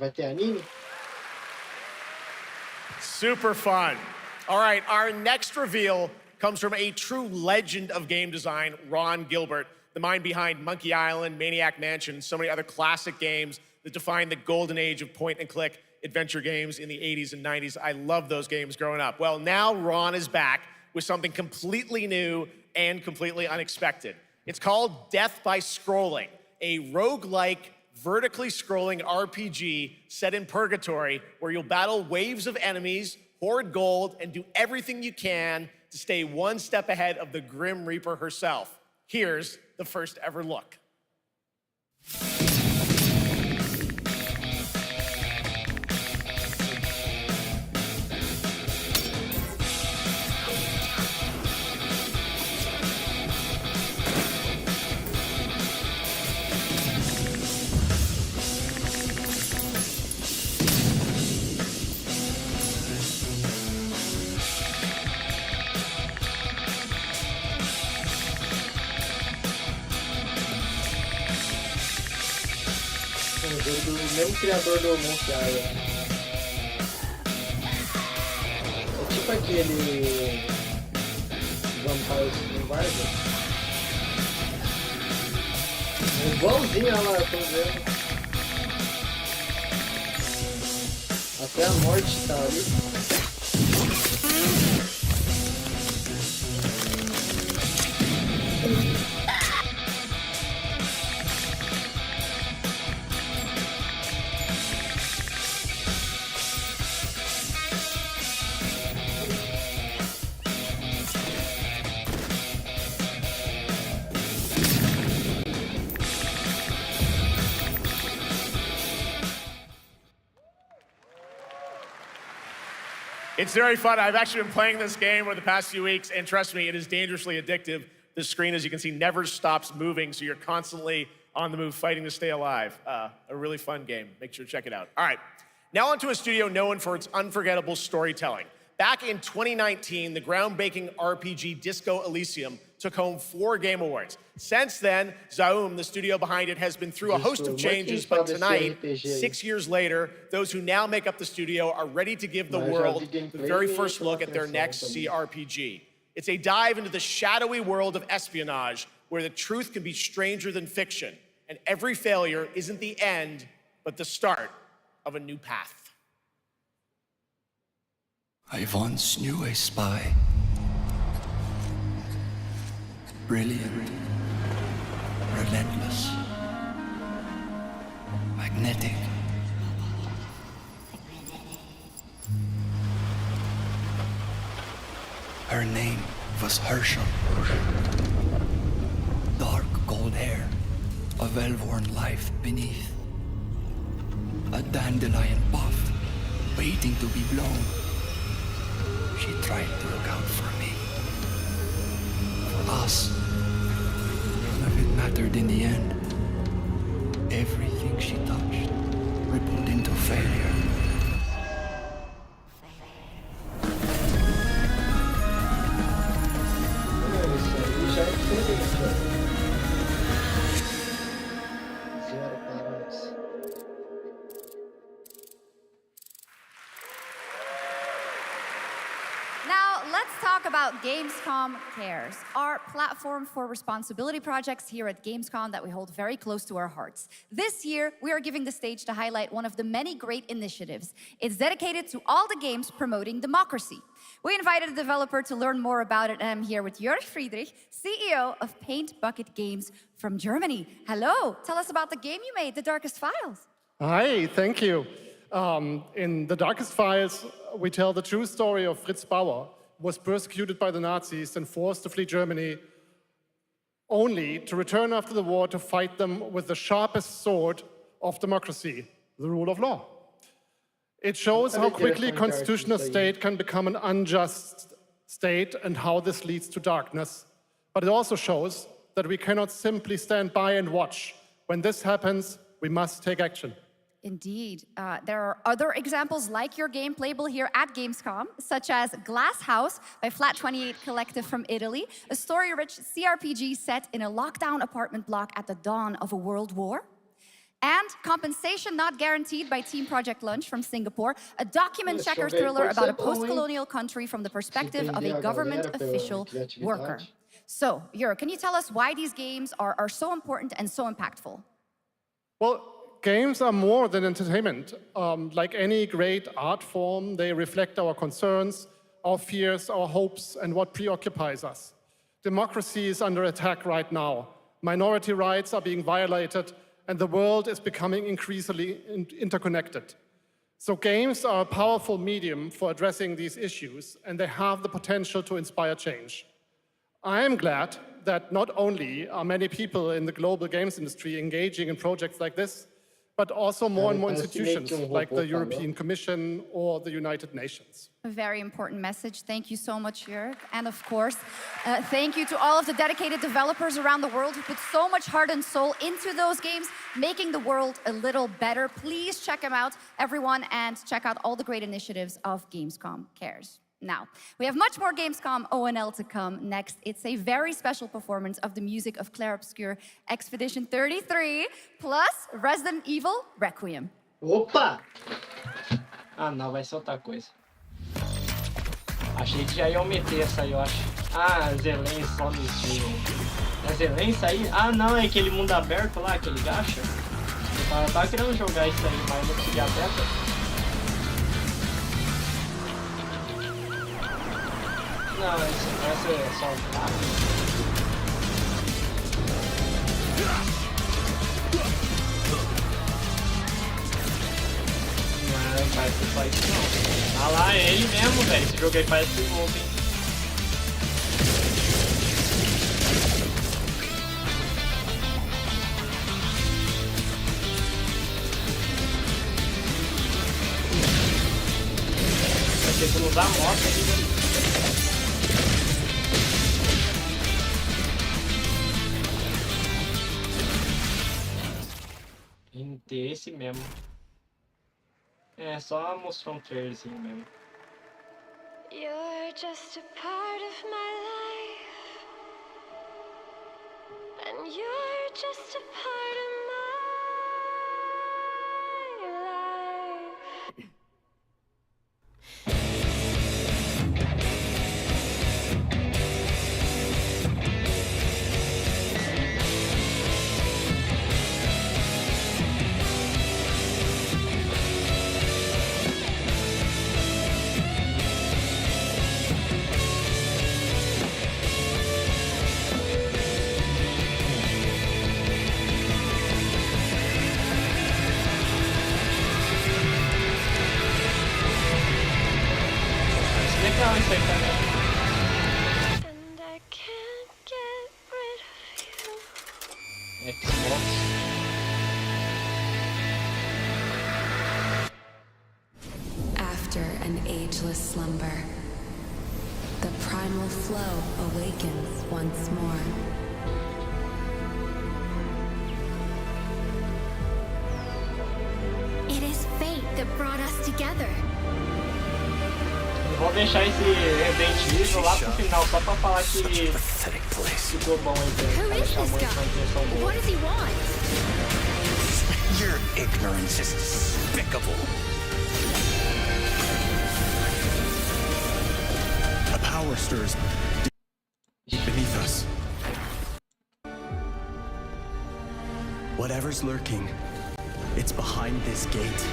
vai ter anime? Super fun. All right, our next reveal comes from a true legend of game design, Ron Gilbert, the mind behind Monkey Island, Maniac Mansion, and so many other classic games that defined the golden age of point-and-click adventure games in the 80s and 90s. I loved those games growing up. Well, now Ron is back with something completely new and completely unexpected. It's called Death by Scrolling, a roguelike, vertically scrolling RPG set in purgatory where you'll battle waves of enemies, hoard gold, and do everything you can to stay one step ahead of the Grim Reaper herself. Here's the first ever look. Do mesmo criador do Monkey Island. É tipo aquele Vampire Survivor. É igualzinho ela, eu tô vendo. Até a morte tá ali. It's very fun. I've actually been playing this game over the past few weeks, and trust me, it is dangerously addictive. The screen, as you can see, never stops moving, so you're constantly on the move, fighting to stay alive. A really fun game. Make sure to check it out. All right, now onto a studio known for its unforgettable storytelling. Back in 2019, the groundbreaking RPG Disco Elysium took home 4 Game Awards. Since then, Zaum, the studio behind it, has been through a host of changes, but tonight, 6 years later, those who now make up the studio are ready to give the world the very first look at their next CRPG. It's a dive into the shadowy world of espionage, where the truth can be stranger than fiction, and every failure isn't the end, but the start of a new path. I once knew a spy. Brilliant, relentless, magnetic. Her name was Herschel. Dark gold hair, a well-worn life beneath. A dandelion puff, waiting to be blown. She tried to look out for me. For us. None of it mattered in the end. Everything she touched rippled into failure. Now, let's talk about Gamescom Cares, our platform for responsibility projects here at Gamescom that we hold very close to our hearts. This year, we are giving the stage to highlight one of the many great initiatives. It's dedicated to all the games promoting democracy. We invited a developer to learn more about it, and I'm here with Jörg Friedrich, CEO of Paint Bucket Games from Germany. Hello, tell us about the game you made, The Darkest Files. Hi, thank you. In The Darkest Files, we tell the true story of Fritz Bauer, who was persecuted by the Nazis and forced to flee Germany, only to return after the war to fight them with the sharpest sword of democracy, the rule of law. It shows how quickly a constitutional state can become an unjust state and how this leads to darkness. But it also shows that we cannot simply stand by and watch. When this happens, we must take action. Indeed. There are other examples like your game playable here at Gamescom, such as Glass House by Flat 28 Collective from Italy, a story-rich CRPG set in a lockdown apartment block at the dawn of a world war. And compensation not guaranteed by Team Project Lunch from Singapore, a document checker thriller about a post-colonial country from the perspective of a government official worker. So, Jur, can you tell us why these games are so important and so impactful? Well, games are more than entertainment. Like any great art form, they reflect our concerns, our fears, our hopes, and what preoccupies us. Democracy is under attack right now. Minority rights are being violated, and the world is becoming increasingly interconnected. So games are a powerful medium for addressing these issues, and they have the potential to inspire change. I am glad that not only are many people in the global games industry engaging in projects like this, but also more and more institutions like the European Commission or the United Nations. A very important message. Thank you so much, Jörg. And of course, thank you to all of the dedicated developers around the world who put so much heart and soul into those games, making the world a little better. Please check them out, everyone, and check out all the great initiatives of Gamescom Cares. Now, we have much more Gamescom ONL to come next. It's a very special performance of the music of Clair Obscur Expedition 33, plus Resident Evil Requiem. Opa! Ah, não, vai ser outra coisa. Achei que já iam meter essa aí, eu acho. Ah, Zelém só no stream. É Zelém isso aí? Ah, não, é aquele mundo aberto lá, aquele gacha. Eu tava querendo jogar isso aí, mas não consegui a beta. Não, essa é só o carro. Não, parece só isso não. Ah lá, é ele mesmo, velho. Esse jogo aí parece novo, hein? Vai ter que usar a moto ali, velho. Esse mesmo. É, só mostrou trailerzinho mesmo. You're just a part of my life, and you're just a part of my life. After an ageless slumber, the primal flow awakens once more. It is fate that brought us together. Vou deixar esse Resident Evil lá pro final, só pra falar que ficou bom aí, pra deixar uma impressão boa. What does he want? Your ignorance is despicable. A power stirs deep beneath us. Whatever's lurking, it's behind this gate.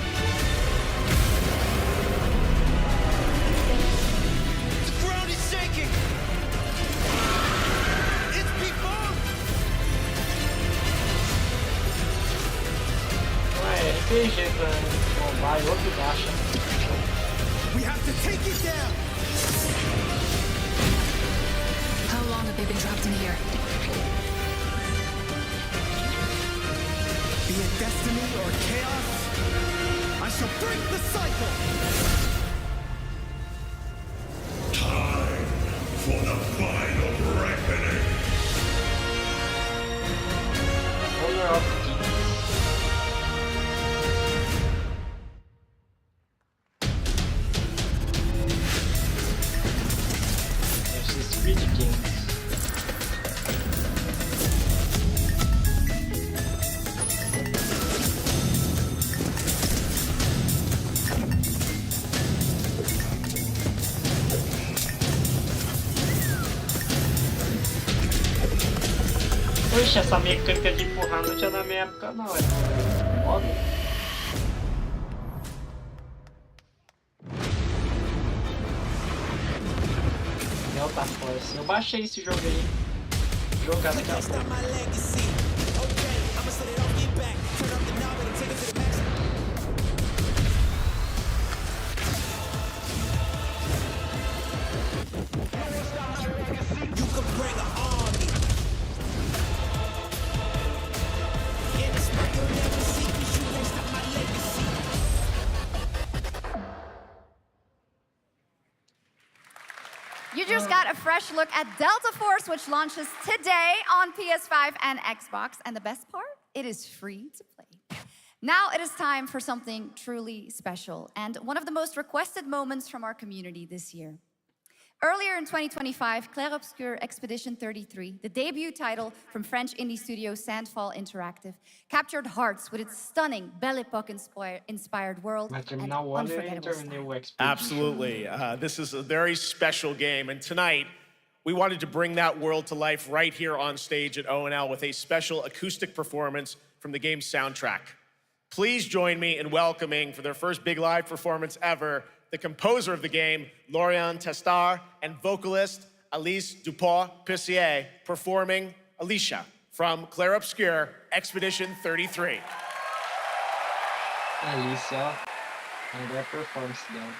RPG pra bombar e outro gacha. We have to take it down. How long have they been trapped in here? Be it destiny or chaos, I shall break the cycle. Time for the final reckoning. Owner of Poxa, essa mecânica de empurrar não tinha na minha época não, é modo. Delta Force, eu baixei esse jogo aí. Jogar daqui a pouco. You just got a fresh look at Delta Force, which launches today on PS5 and Xbox. And the best part, it is free to play. Now it is time for something truly special and one of the most requested moments from our community this year. Earlier in 2025, Clair Obscur Expedition 33, the debut title from French indie studio Sandfall Interactive, captured hearts with its stunning Belle Époque-inspired world and unforgettable style. Absolutely. This is a very special game, and tonight we wanted to bring that world to life right here on stage at ONL with a special acoustic performance from the game's soundtrack. Please join me in welcoming, for their first big live performance ever, the composer of the game, Lauriane Testard, and vocalist Alice Dupont-Pessier, performing Alicia from Clair Obscur Expedition 33. Alicia, melhor performance dela.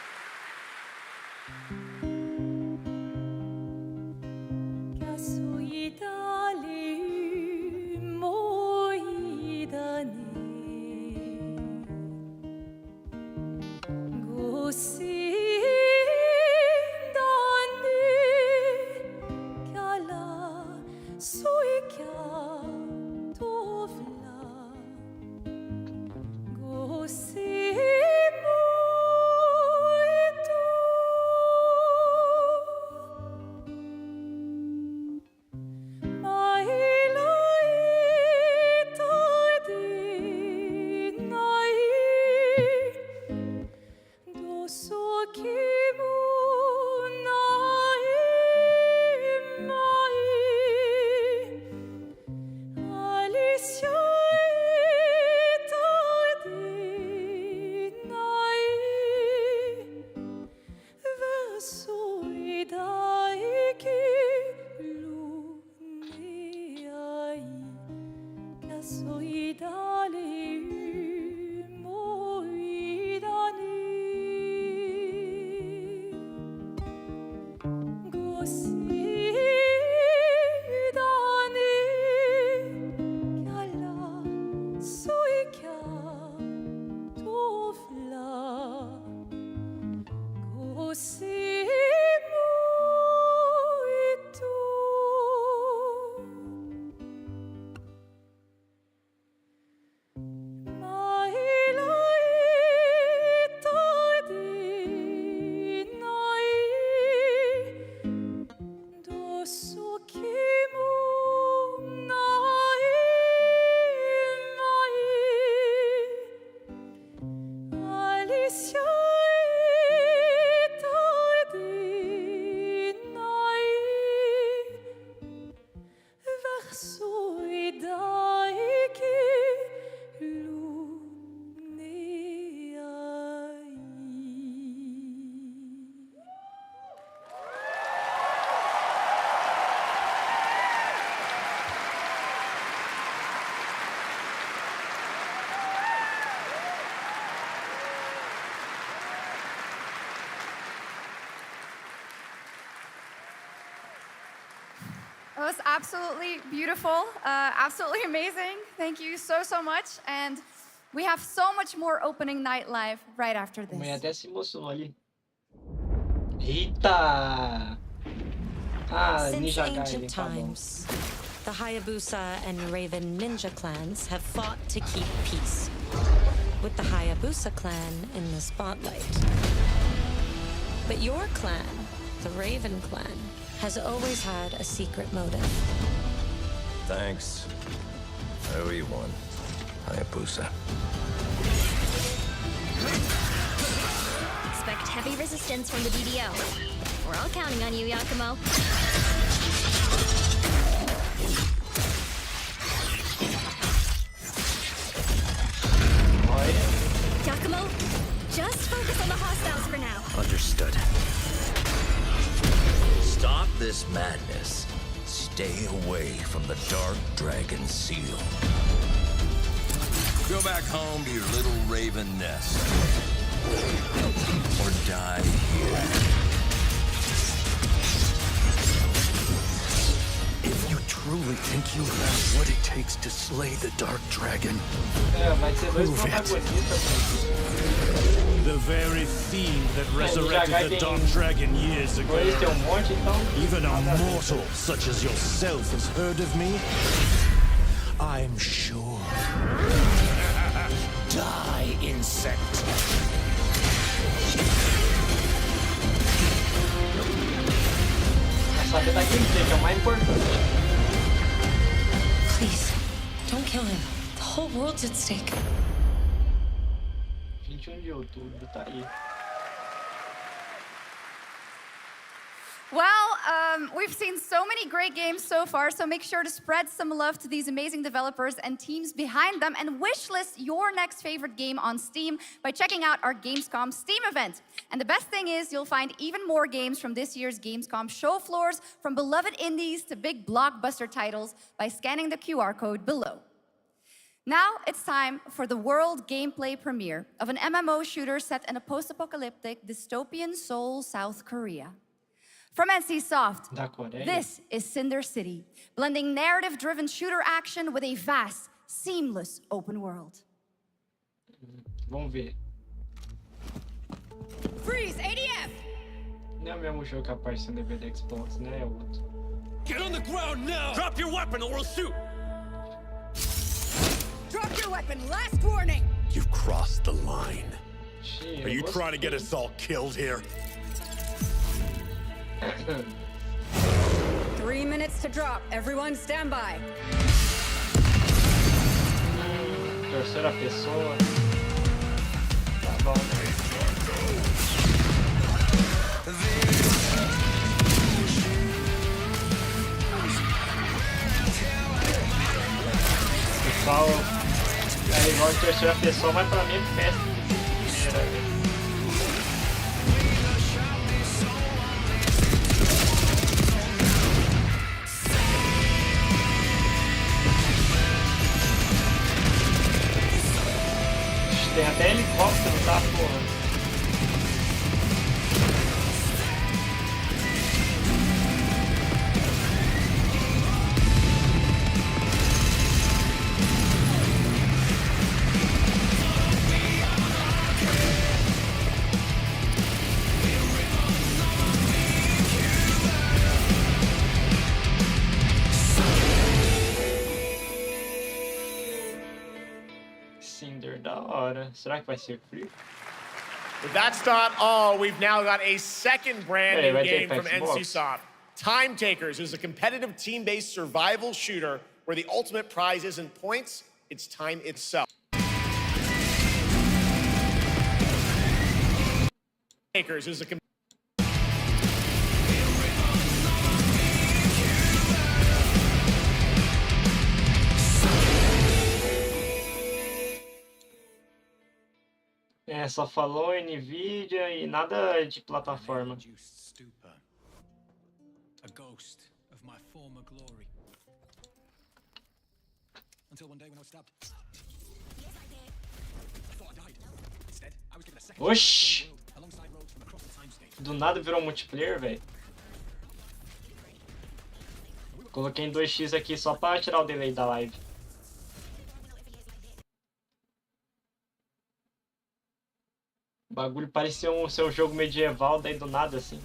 It was absolutely beautiful, absolutely amazing. Thank you so, so much. And we have so much more opening night live right after this. Mãe até se emocionou ali. Eita! Ah, Since Ninja ancient Gaiden, tá bom. times, the Hayabusa and Raven ninja clans have fought to keep peace, with the Hayabusa clan in the spotlight. But your clan, the Raven clan, has always had a secret motive. Thanks. I owe you one, Hayabusa. Expect heavy resistance from the DDO. We're all counting on you, Yakumo. this madness, stay away from the Dark Dragon Seal. Go back home to your little raven nest. Or die here. If you truly think you have what it takes to slay the Dark Dragon, vai ser dois prove it. protagonistas. The very fiend that resurrected the Dark Dragon years ago. Eles têm monte, então. Even a mortal such as yourself has heard of me? I'm sure. Die, insect. Saber da gameplay, que é o mais importante. Please, don't kill him. The whole world's at stake. 21 de outubro, tá aí. Well, we've seen so many great games so far, so make sure to spread some love to these amazing developers and teams behind them, and wishlist your next favorite game on Steam by checking out our Gamescom Steam event. And the best thing is, you'll find even more games from this year's Gamescom show floors, from beloved indies to big blockbuster titles, by scanning the QR code below. Now it's time for the world gameplay premiere of an MMO shooter set in a post-apocalyptic dystopian Seoul, South Korea. From NCSoft, this is Cinder City, blending narrative-driven shooter action with a vast, seamless open world. Vamos ver. Freeze, ADF! Não é o mesmo jogo que aparece no DVD Xbox, né? É outro. Get on the ground now! Drop your weapon or we'll shoot! Drop your weapon, last warning! You've crossed the line. Gee, Are you trying to get us all killed here? 3 minutes to drop. Everyone stand by. Terceira pessoa. Tá bom. Pessoal, é igual de terceira pessoa, mas pra mim é péssimo de primeira. Tem até helicóptero, tá, porra? Cinder, da hora. Será que vai ser free? But that's not all. We've now got a second brand new vai ter game from Xbox. NCSoft. Time Takers is a competitive team-based survival shooter where the ultimate prize isn't points, it's time itself. Takers is a É, só falou Nvidia e nada de plataforma. a ghost of my former glory. Until one day when I was stabbed. I thought I died. Instead, I was given a second Oxi! alongside rogues from across the time state. Do nada virou multiplayer, velho. Coloquei em 2x aqui só pra tirar o delay da live. O bagulho parecia um seu jogo medieval, daí do nada assim.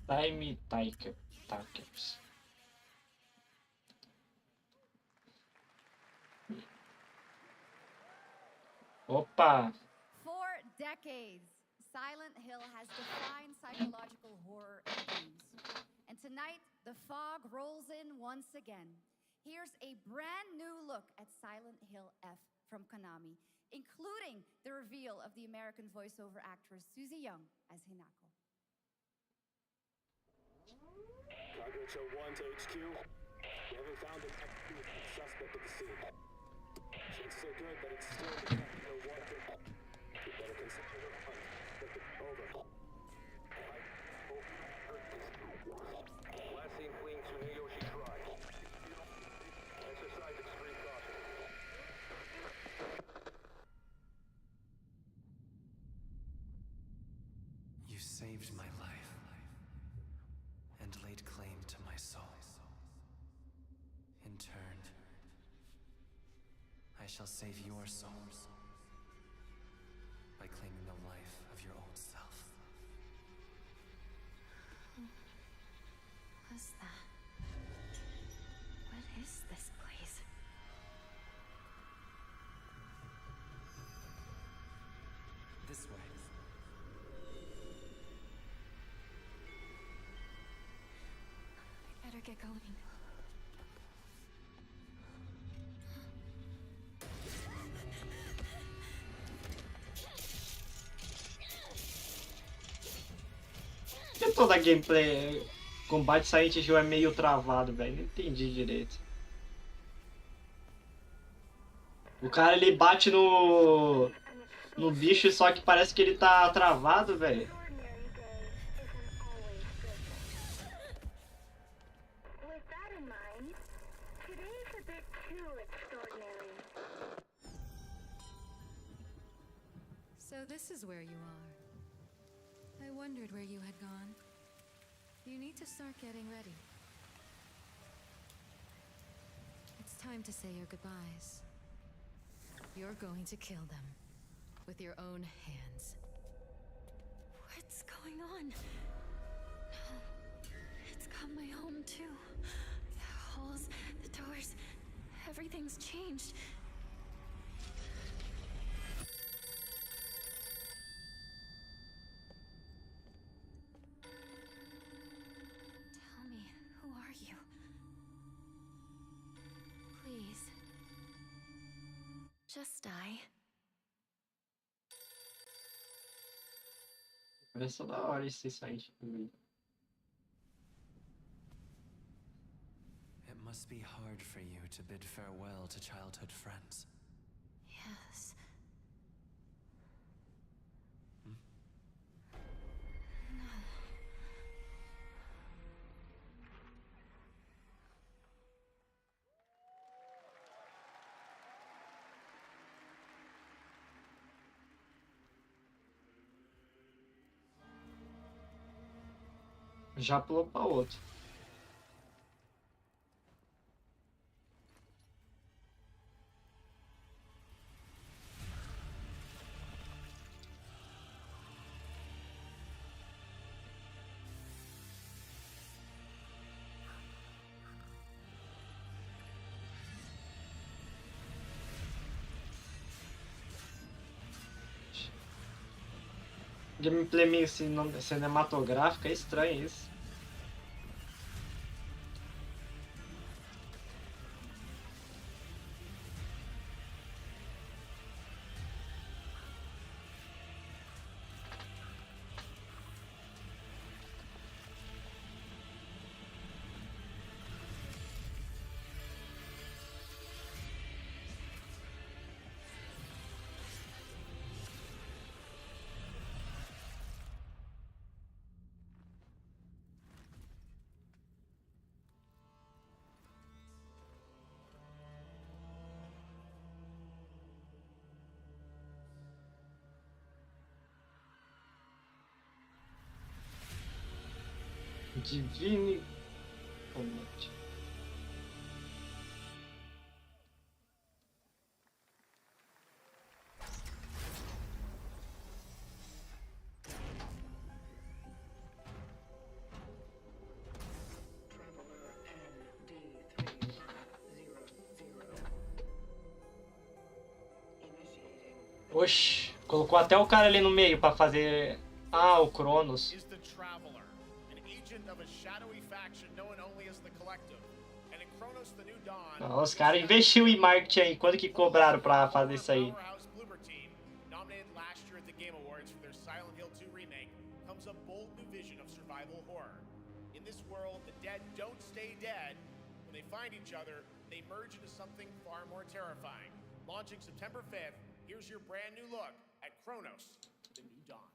Time Takers. Opa! For decades, Silent Hill has defined psychological horror in games. And tonight, the fog rolls in once again. Here's a brand new look at Silent Hill F from Konami, including the reveal of the American voiceover actress Susie Young as Hinako. Target show 1 to HQ. We haven't found an active suspect at the scene. Chances are good that it's still the Captain Water. We better consider the hunt. Over. Last seen fleeing Tsuneyoshi Shrine. Exercise extreme caution. You saved my life and laid claim to my soul. In turn, I shall save your souls by claiming the life of your own self. Who was that? What is this place? This way. I better get going. Por que toda a gameplay, combate Silent Hill é meio travado, velho? Não entendi direito. O cara ele bate no bicho, só que parece que ele tá travado, velho. So this is where you are. I wondered where you had gone. You need to start getting ready. It's time to say your goodbyes. You're going to kill them with your own hands. What's going on? No. It's got my home too. The halls, the doors, everything's changed. Tell me, who are you? Please. Just die. Parece da hora esse Silent Hill. It must be hard for you to bid farewell to childhood friends. Yes. Hmm? No. Já pulou pra outro. Gameplay meio cinematográfica, é estranho isso. Divine Command. Oxi, colocou até o cara ali no meio pra fazer Ah, o Cronos. is the Traveler, an agent of a shadowy faction known only as the Collective. And in Kronos the New Dawn, Ah, os caras investiram em marketing aí. Quanto que cobraram pra fazer isso aí? powerhouse Bloober team, nominated last year at the Game Awards for their Silent Hill 2 remake, comes a bold new vision of survival horror. In this world, the dead don't stay dead. When they find each other, they merge into something far more terrifying. Launching September 5th, here's your brand new look at Kronos, the New Dawn.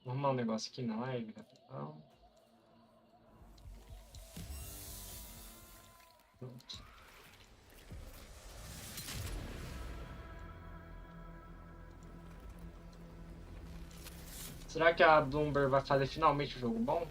Vou arrumar um negócio aqui na live, rapidão. Pronto. Será que a Bloomberg vai fazer finalmente um jogo bom?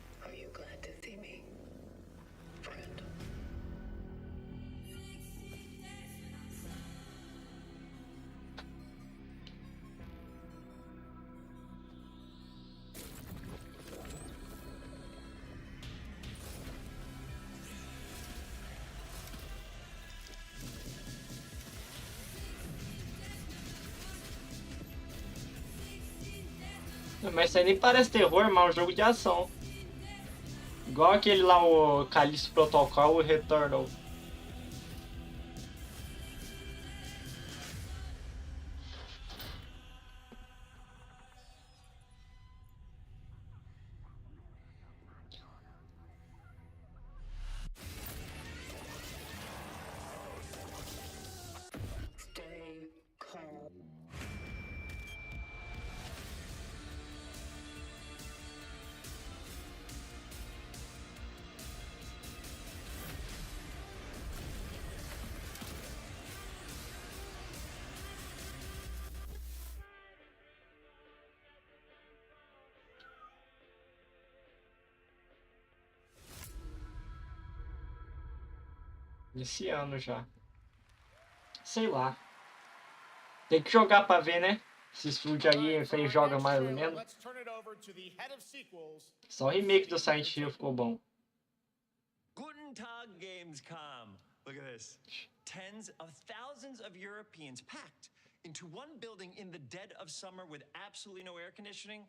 Mas isso aí nem parece terror, mas é um jogo de ação. Igual aquele lá, o Calixto Protocol, o Returnal. Stay calm. Esse ano já. Sei lá. Tem que jogar pra ver, né? Esse estúdio aí, vocês jogam mais ou menos. Let's turn it over to the head of sequels. Só o remake do Silent Hill ficou bom. Guten Tag, Gamescom. Look at this. Tens of thousands of Europeans packed into one building in the dead of summer with absolutely no air conditioning.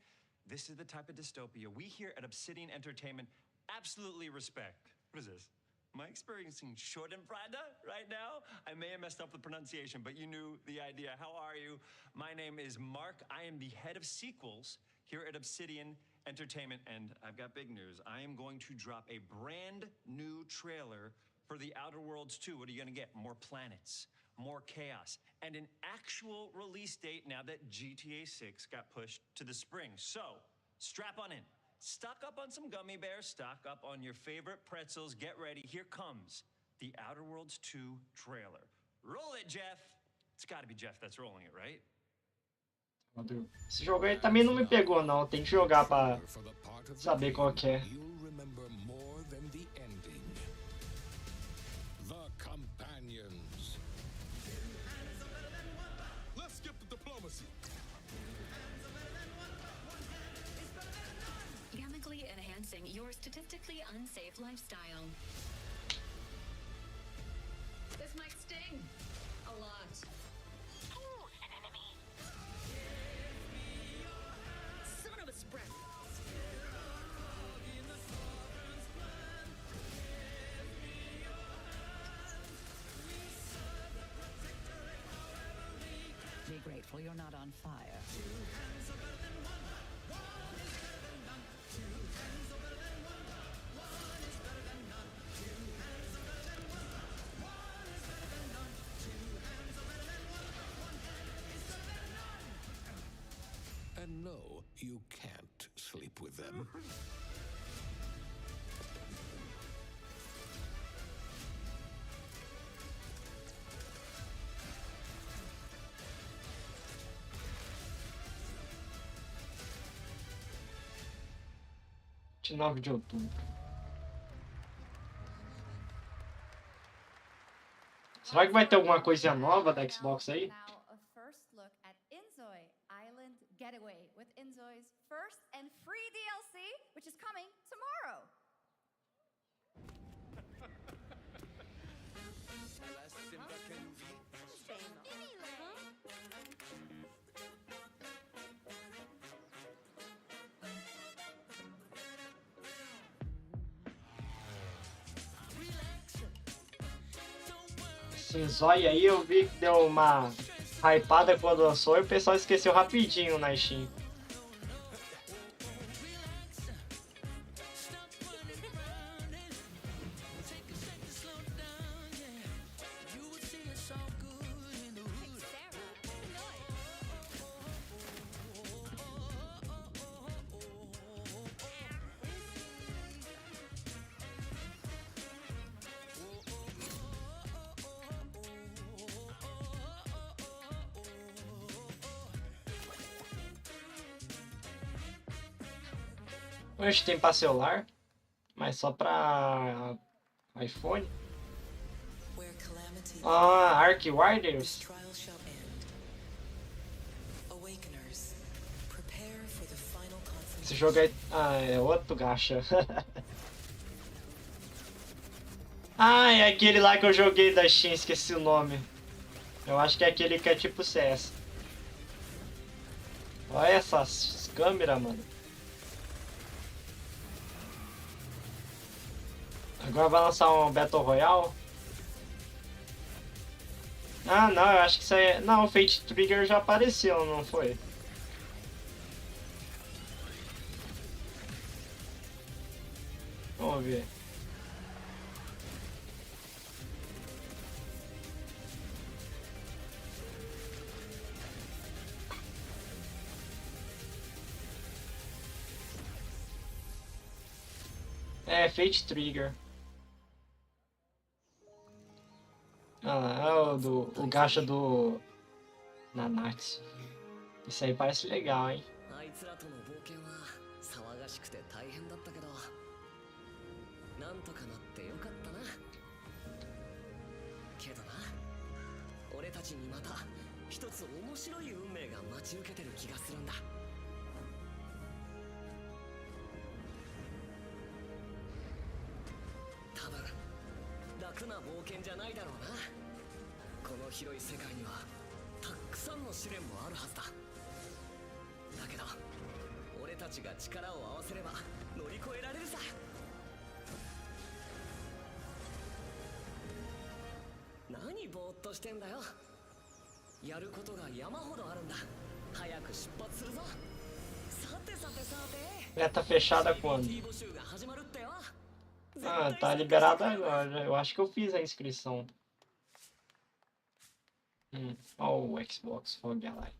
This is the type of dystopia we here at Obsidian Entertainment absolutely respect. What is this? Am I experiencing Schadenfreude right now? I may have messed up the pronunciation, but you knew the idea. How are you? My name is Mark. I am the head of sequels here at Obsidian Entertainment, and I've got big news. I am going to drop a brand new trailer for The Outer Worlds 2. What are you going to get? More planets, more chaos, and an actual release date now that GTA 6 got pushed to the spring. So, strap on in. Stock up on some gummy bears, stock up on your favorite pretzels, get ready. Here comes the Outer Worlds 2 trailer. Roll it, Jeff. It's gotta be Jeff that's rolling it, right? Esse jogo aí também não me pegou não, tem que jogar pra saber qual que é. You'll remember more than the ending. The Companions. Let's skip the diplomacy. Chemically enhancing your statistically unsafe lifestyle. This might sting a lot. Ooh, an enemy. Son of a spread. Be grateful you're not on fire. And no, you can't sleep with them. De 9 de outubro. Será que vai ter alguma coisinha nova da Xbox aí? Now a first look at Inzoi Island Getaway with Inzoi's first and free DLC, which is coming tomorrow. Esse Zóio aí eu vi que deu uma hypada quando lançou e o pessoal esqueceu rapidinho na Steam. Hoje tem para celular, mas só para iPhone. Ah, Ark Riders. Esse jogo é, é outro gacha. Ah, é aquele lá que eu joguei da Steam, esqueci o nome. Eu acho que é aquele que é tipo CS. Olha essas câmeras, mano. Agora vai lançar um Battle Royale. Ah, não, eu acho que isso aí é... Não, o Fate Trigger já apareceu, não foi? Vamos ver. É, Fate Trigger. Ah lá, é o gacha do Nanatsu. Isso aí parece legal, hein? あいつらとの冒険は騒がしくて大変だったけど、なんとかなってよかったな。けどな、俺たちにまた一つ面白い運命が待ち受けてる気がするんだ。多分楽な冒険じゃないだろうな。この広い世界にはたくさんの試練もあるはずだ。だけど俺たちが力を合わせれば乗り越えられるさ。何ぼーっとしてんだよ。やることが山ほどあるんだ。早く出発するぞ。さてさてさて。 Meta fechada quando? Ah, tá liberado agora. Eu acho que eu fiz a inscrição. Ó o Xbox Fog Ally.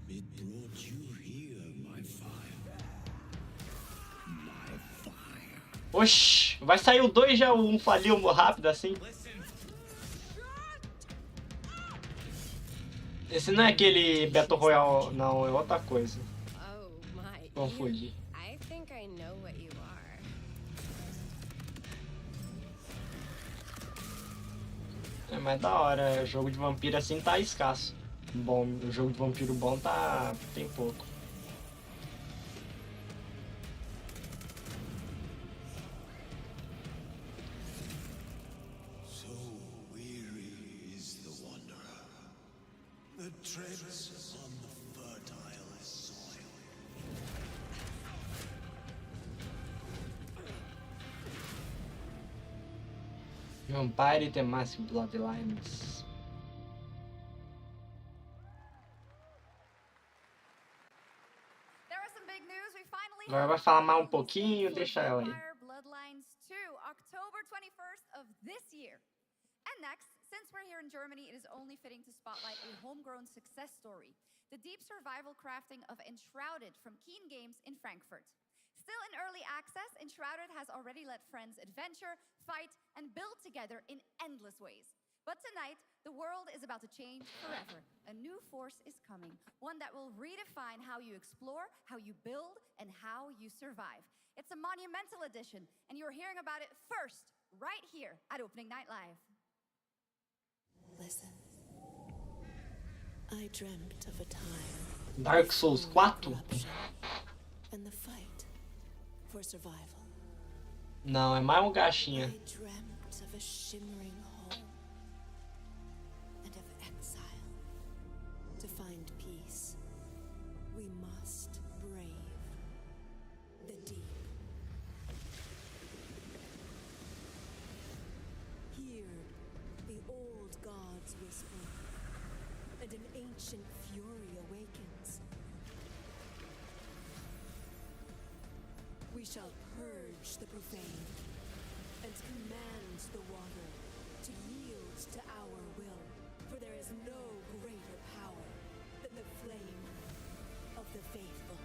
It brought you here, my fire. My fire. Oxi, vai sair o 2 já, o 1 faliu rápido assim. Esse não é aquele Battle Royale, não, é outra coisa. Confundi. I think I know what you are. É mais da hora, jogo de vampiro assim tá escasso. Bom, o jogo de vampiro bom tá... tem pouco. So weary is the wanderer that treads on the fertile Vampire The Mask Bloodlines. Agora vai falar mais um pouquinho, deixa ela aí. Bloodlines 2, October 21st of this year. And next, since we're here in Germany, it is only fitting to spotlight a homegrown success story. The deep survival crafting of Enshrouded from Keen Games in Frankfurt. Still in early access, Enshrouded has already let friends adventure, fight, and build together in endless ways. But tonight, the world is about to change forever. A new force is coming, one that will redefine how you explore, how you build, and how you survive. It's a monumental edition, and you're hearing about it first, right here at Opening Night Live. Listen. I dreamt of a time. Dark Souls 4? And the fight for survival. Não, é mais um gatinha. I dreamt of a shimmering home and of exile. To find peace, we must brave the deep. Hear the old gods whisper, and an ancient fury awakens. We shall purge the profane and command the water to yield to our will, for there is no greater power than the flame of the faithful.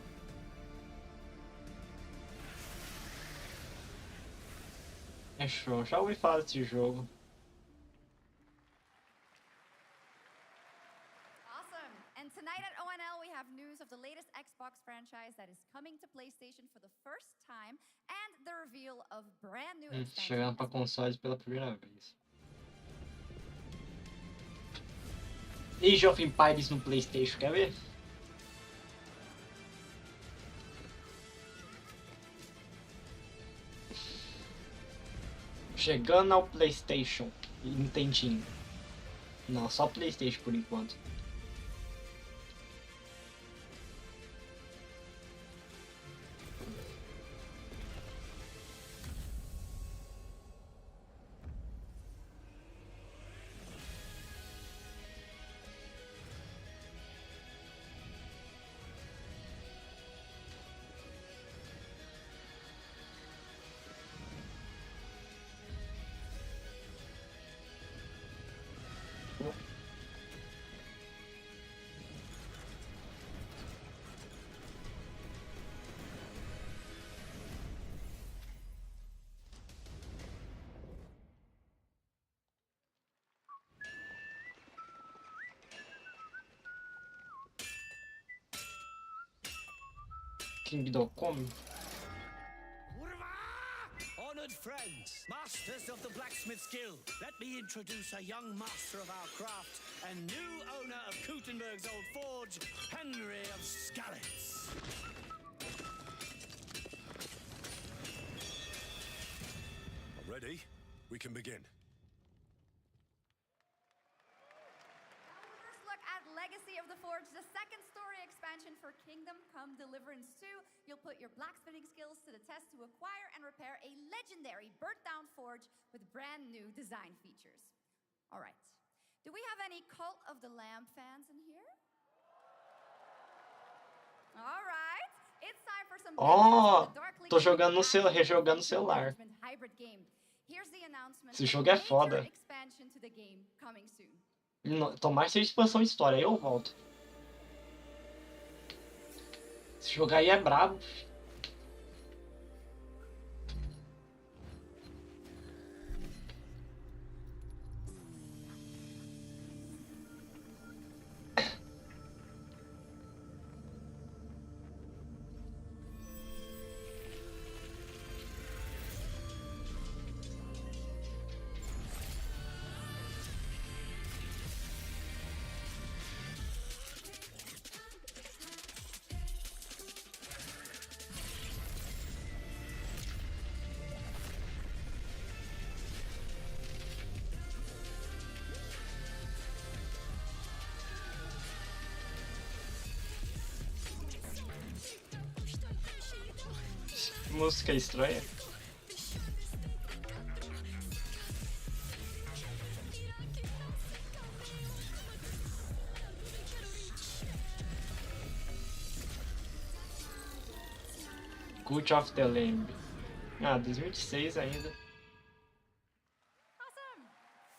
É show, já ouvi falar desse jogo. Awesome! And tonight at ONL we have news of the latest Xbox franchise that is coming to PlayStation for the first time and the reveal of brand new expansions. Chegando para consoles pela primeira vez. Age of Empires no PlayStation, quer ver? Chegando ao PlayStation e Nintendinho. Não, só PlayStation por enquanto. Kingdom. Honored friends, masters of the blacksmith guild, let me introduce a young master of our craft and new owner of Kutenberg's old forge, Henry of Skalitz. Ready? We can begin. First look at Legacy of the Forge, the second story expansion for Kingdom Come Deliverance 2. You'll put your blacksmithing skills to the test to acquire and repair a legendary burnt-down forge with brand new design features. All right. Do we have any Cult of the Lamb fans in here? All right. It's time for some tô jogando no celular, rejogando no celular. Esse jogo é foda. Tomar essa expansão de história, aí eu volto. Esse jogo aí é brabo. Música estranha. Cult of the Lamb. Ah, 2026 ainda.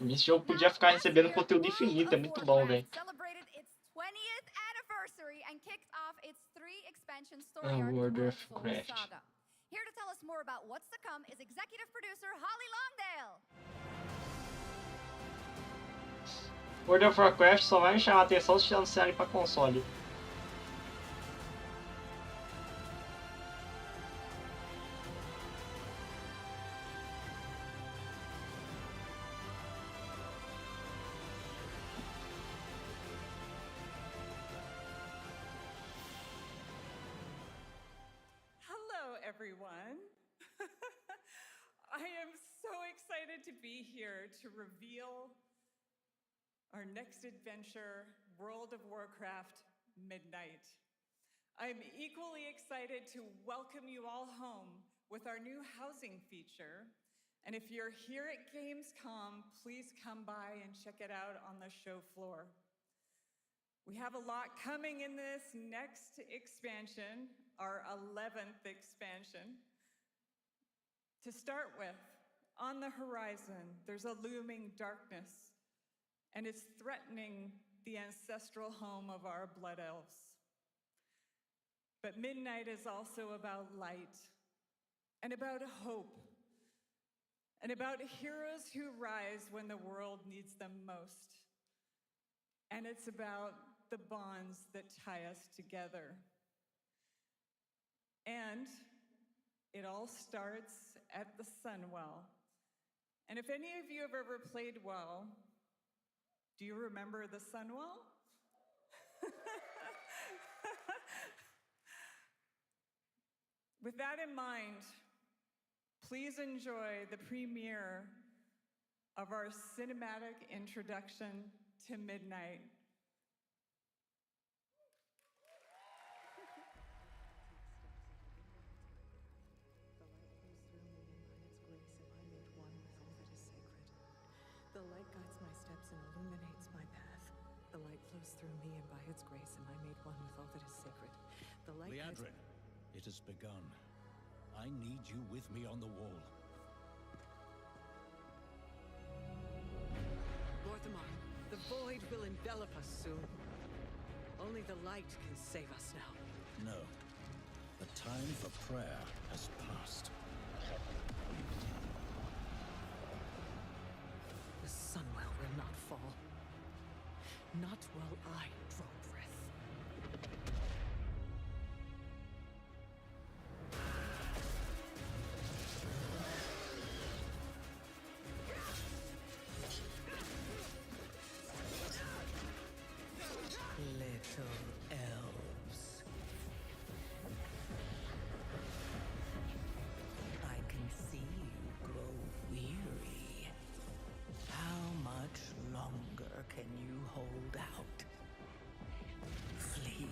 Esse jogo podia ficar recebendo conteúdo infinito, é muito bom, velho. Celebrated its 20th anniversary and kicked off its 3 expansion story Ah, arc, World of Soul Craft. Saga. Here to tell us more about what's to come is executive producer Holly Longdale. World of Warcraft só vai me chamar a atenção se lançarem pra console. Everyone. I am so excited to be here to reveal our next adventure, World of Warcraft Midnight. I'm equally excited to welcome you all home with our new housing feature. And if you're here at Gamescom, please come by and check it out on the show floor. We have a lot coming in this next expansion, our 11th expansion. To start with, on the horizon, there's a looming darkness, and it's threatening the ancestral home of our blood elves. But Midnight is also about light, and about hope, and about heroes who rise when the world needs them most. And it's about the bonds that tie us together. And it all starts at the Sunwell. And if any of you have ever played WoW, do you remember the Sunwell? With that in mind, please enjoy the premiere of our cinematic introduction to Midnight. The light guides my steps and illuminates my path. The light flows through me, and by its grace am I made one with all that is sacred. The light Liadrin, it has begun. I need you with me on the wall. Mortimer, the void will envelop us soon. Only the light can save us now. No. The time for prayer has passed. The Sunwell will not fall. Not while I draw breath. Little elves. I can see you grow weary. How much longer can you hold out? Flee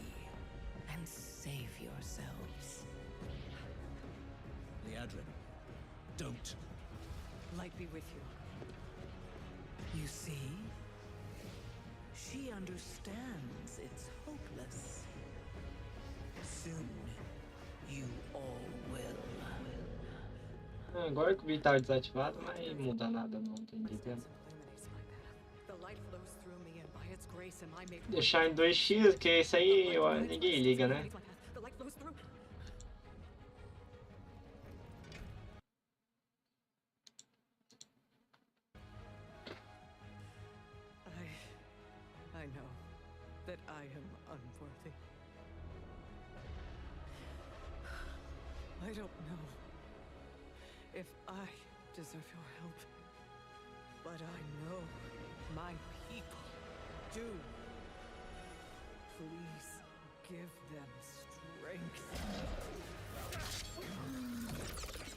and save yourselves. Liadrin, don't. Light be with you. You see? She understands it's hopeless. Soon, you all will. Agora que o vídeo tá desativado, não vai mudar nada não, entendi. The light flows through me, and by its grace am I made. Deixar em 2x, que isso aí ninguém liga, né? The light flows through. I know that I am unworthy. I don't know if I deserve your help, but I know my people do. Please give them strength.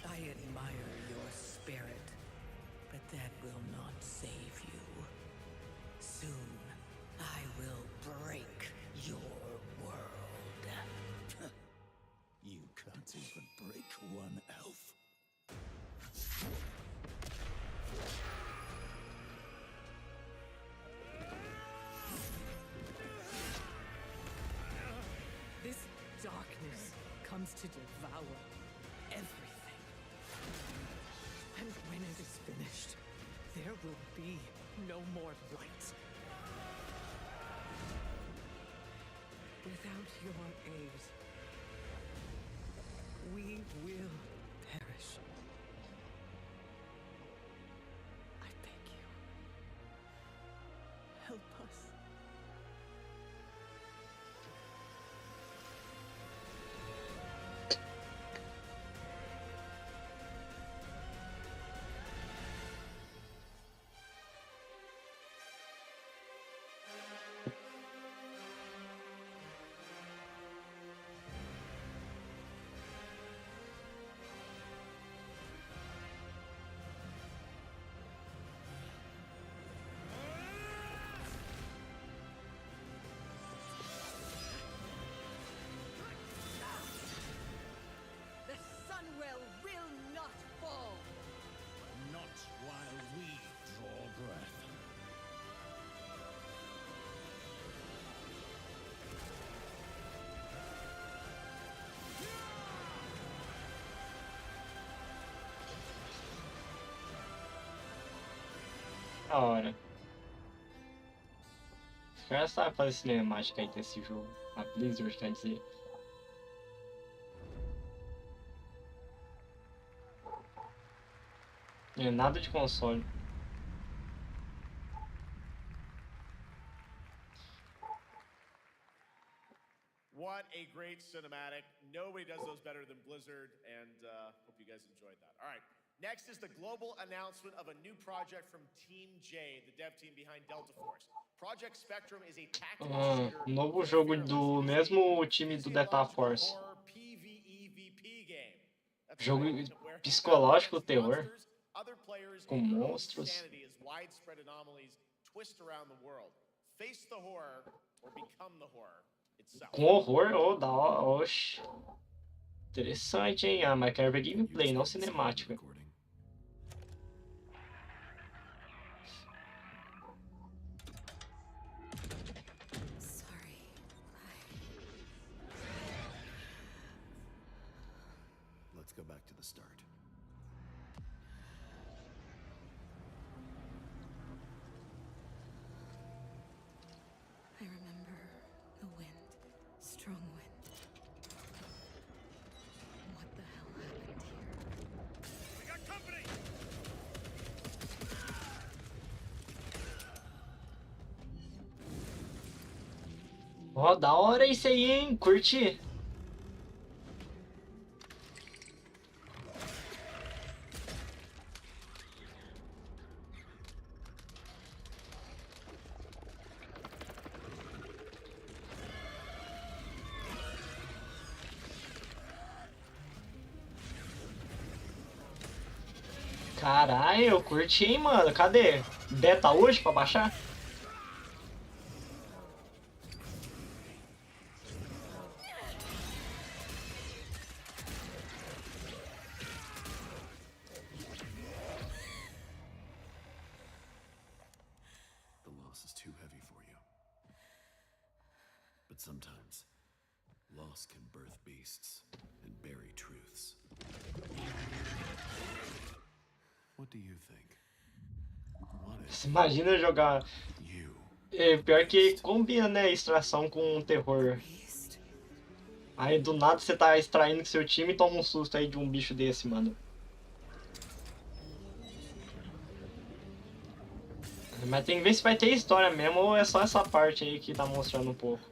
I admire your spirit, but that will not save you. Soon, I will break your world. You can't even break one elf. This darkness comes to devour, more light. Without your aid, we will perish. I beg you, help us. The Sunwell will not fall. Not while we draw breath. Da hora. Os caras sabem fazer cinemática aí desse jogo. A Blizzard, quer dizer. É nada de console. What a great cinematic. Nobody does those better than Blizzard, and hope you guys enjoyed that. All right, next is the global announcement of a new project from Team J, the dev team behind Delta Force. Project Spectrum is a tactical shooter. Novo jogo do mesmo time do Delta Force. Horror PvEVP game. That's Jogo right, where psicológico, terror. monsters, other players, Com and your own monstros. sanity as widespread anomalies twist around the world. Face the horror or become the horror itself. Com horror, oh, da hora. Oxi. Interessante, hein? Ah, mas quero ver gameplay, não cinemática. Sorry. Let's go back to the start. I remember the wind, strong wind. What the hell happened here? We got company! Ó, da hora isso aí, hein? Curti. Caralho, eu curti, hein, mano. Cadê? Beta hoje pra baixar? The loss is too heavy for you. But sometimes, loss can birth beasts and bury truths. What do you think? What if Você imagina jogar. É, pior que combina, né? Extração com terror. Aí do nada você tá extraindo com seu time e toma um susto aí de um bicho desse, mano. Mas tem que ver se vai ter história mesmo ou é só essa parte aí que tá mostrando um pouco.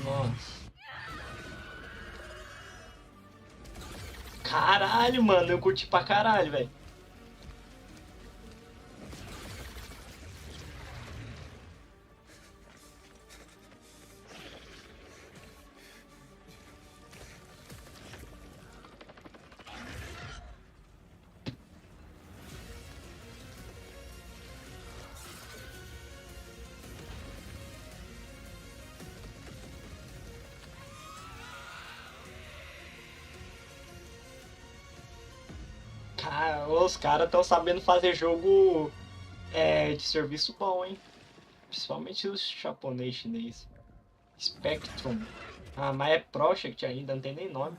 Nossa. Caralho, mano, eu curti pra caralho, velho. Os caras estão sabendo fazer jogo de serviço bom, hein? Principalmente os japonês, chinês. Spectrum. Ah, mas é Project ainda, não tem nem nome.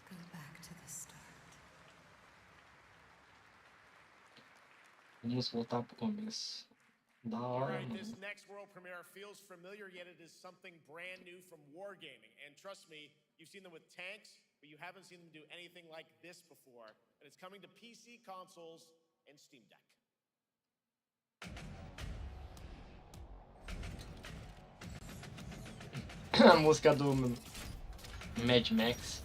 Go back to the start. Vamos voltar pro começo. Da hora, Alright, this mano. next world premiere feels familiar, yet it is something brand new from Wargaming. And trust me, you've seen them with tanks, but you haven't seen them do anything like this before. And it's coming to PC, consoles, and Steam Deck. A música do Mad Max.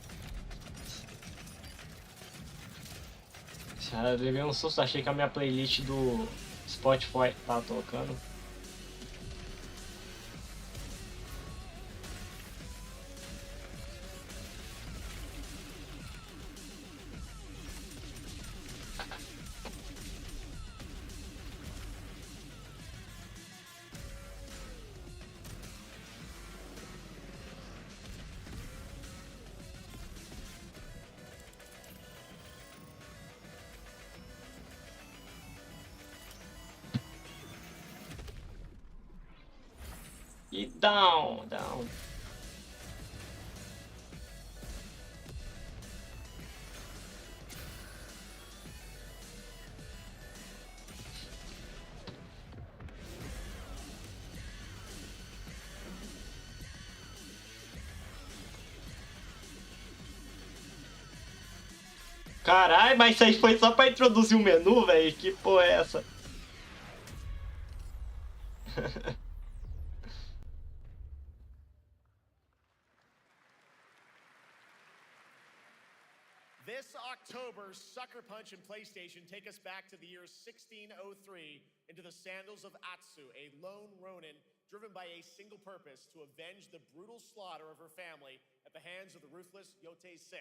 Já levei um susto, achei que a minha playlist do Spotify tava tocando. E down. Caralho, mas isso aí foi só pra introduzir o menu, velho? Que porra é essa? This October, Sucker Punch and PlayStation take us back to the year 1603 into the sandals of Atsu, a lone ronin driven by a single purpose to avenge the brutal slaughter of her family at the hands of the ruthless Yotei 6.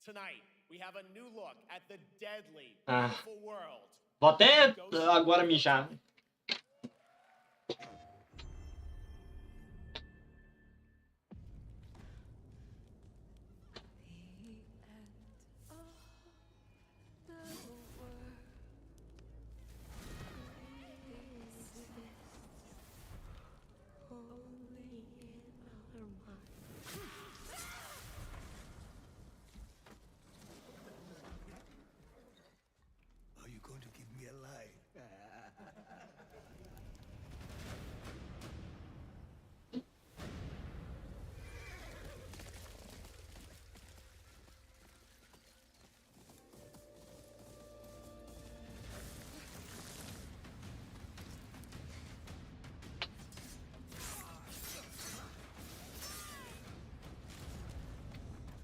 Tonight, we have a new look at the deadly, beautiful world. Vou até agora mijar. Are you going to give me a line?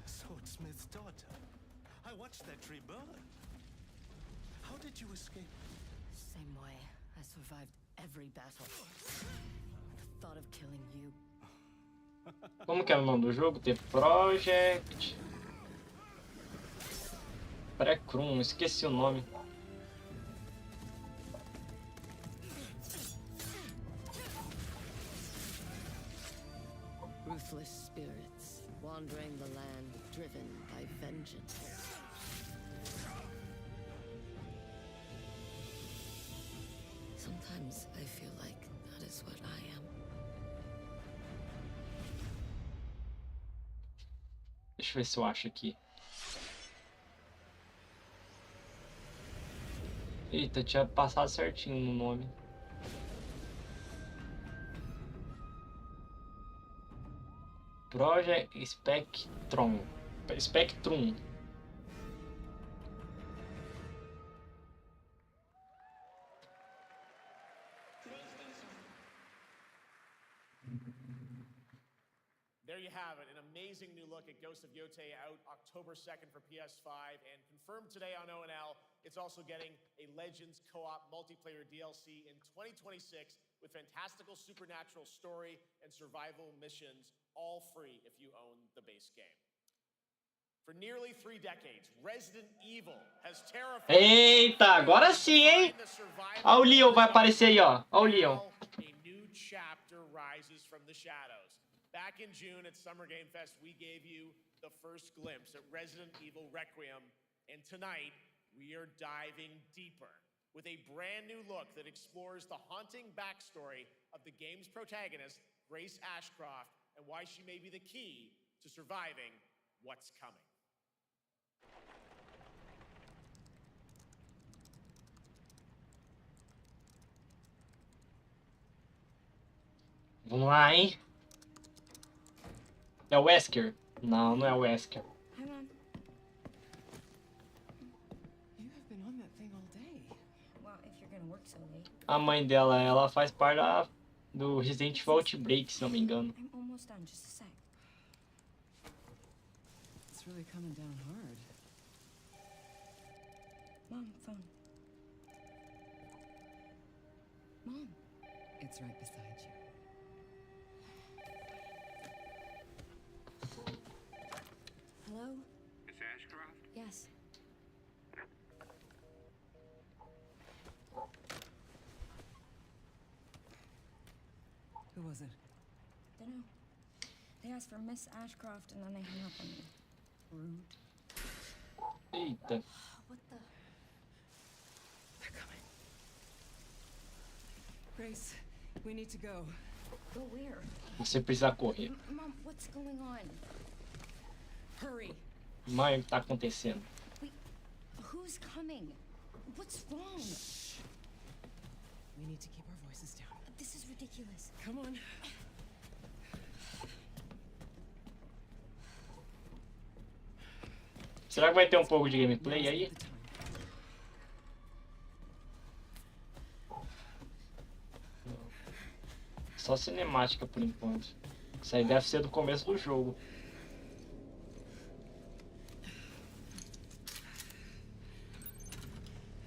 Swordsmith's daughter. I watched that tree burn. How did you escape? Same way. I survived every battle. The thought of killing you. Como que é o nome do jogo? The Project... Pré-Crum, esqueci o nome. Ruthless spirits wandering the land, driven by vengeance. Sometimes I feel like that is what I am. Deixa eu ver se eu acho aqui. Eita, tinha passado certinho no nome. Project Spectrum. Spectrum. There you have it, an amazing new look at Ghost of Yotei out October 2nd for PS5 and confirmed today on ONL. It's also getting a Legends co-op multiplayer DLC in 2026 with fantastical supernatural story and survival missions, all free if you own the base game. For nearly 3 decades, Resident Evil has terrified. Eita, agora sim, hein? Ó, o Leon vai aparecer aí, ó. Ó o Leon. A new chapter rises from the shadows. Back in June at Summer Game Fest, we gave you the first glimpse at Resident Evil Requiem, and tonight we are diving deeper with a brand new look that explores the haunting backstory of the game's protagonist, Grace Ashcroft, and why she may be the key to surviving what's coming. Vamos lá, hein? É o Wesker? Não, não é o Wesker. Hang on. You have been on that thing all day. Well, if you're gonna work so late. A mãe dela, ela faz parte do Resident Evil Outbreak, se não me engano. I'm almost done, just a sec. It's really coming down hard. Mom, phone. Mom. It's right beside you. Hello? Miss Ashcroft? Yes. Who was it? Dunno. They asked for Miss Ashcroft and then they hung up on me. Rude. Eita. What the? They're coming. Grace, we need to go. Go where? Você precisa correr. Mom, what's going on? Hurry. Mãe, o que tá acontecendo? Wait, who's coming? What's wrong? We need to keep our voices down. This is ridiculous. Come on. Será que vai ter um pouco de gameplay aí? Só cinemática por enquanto. Isso aí deve ser do começo do jogo.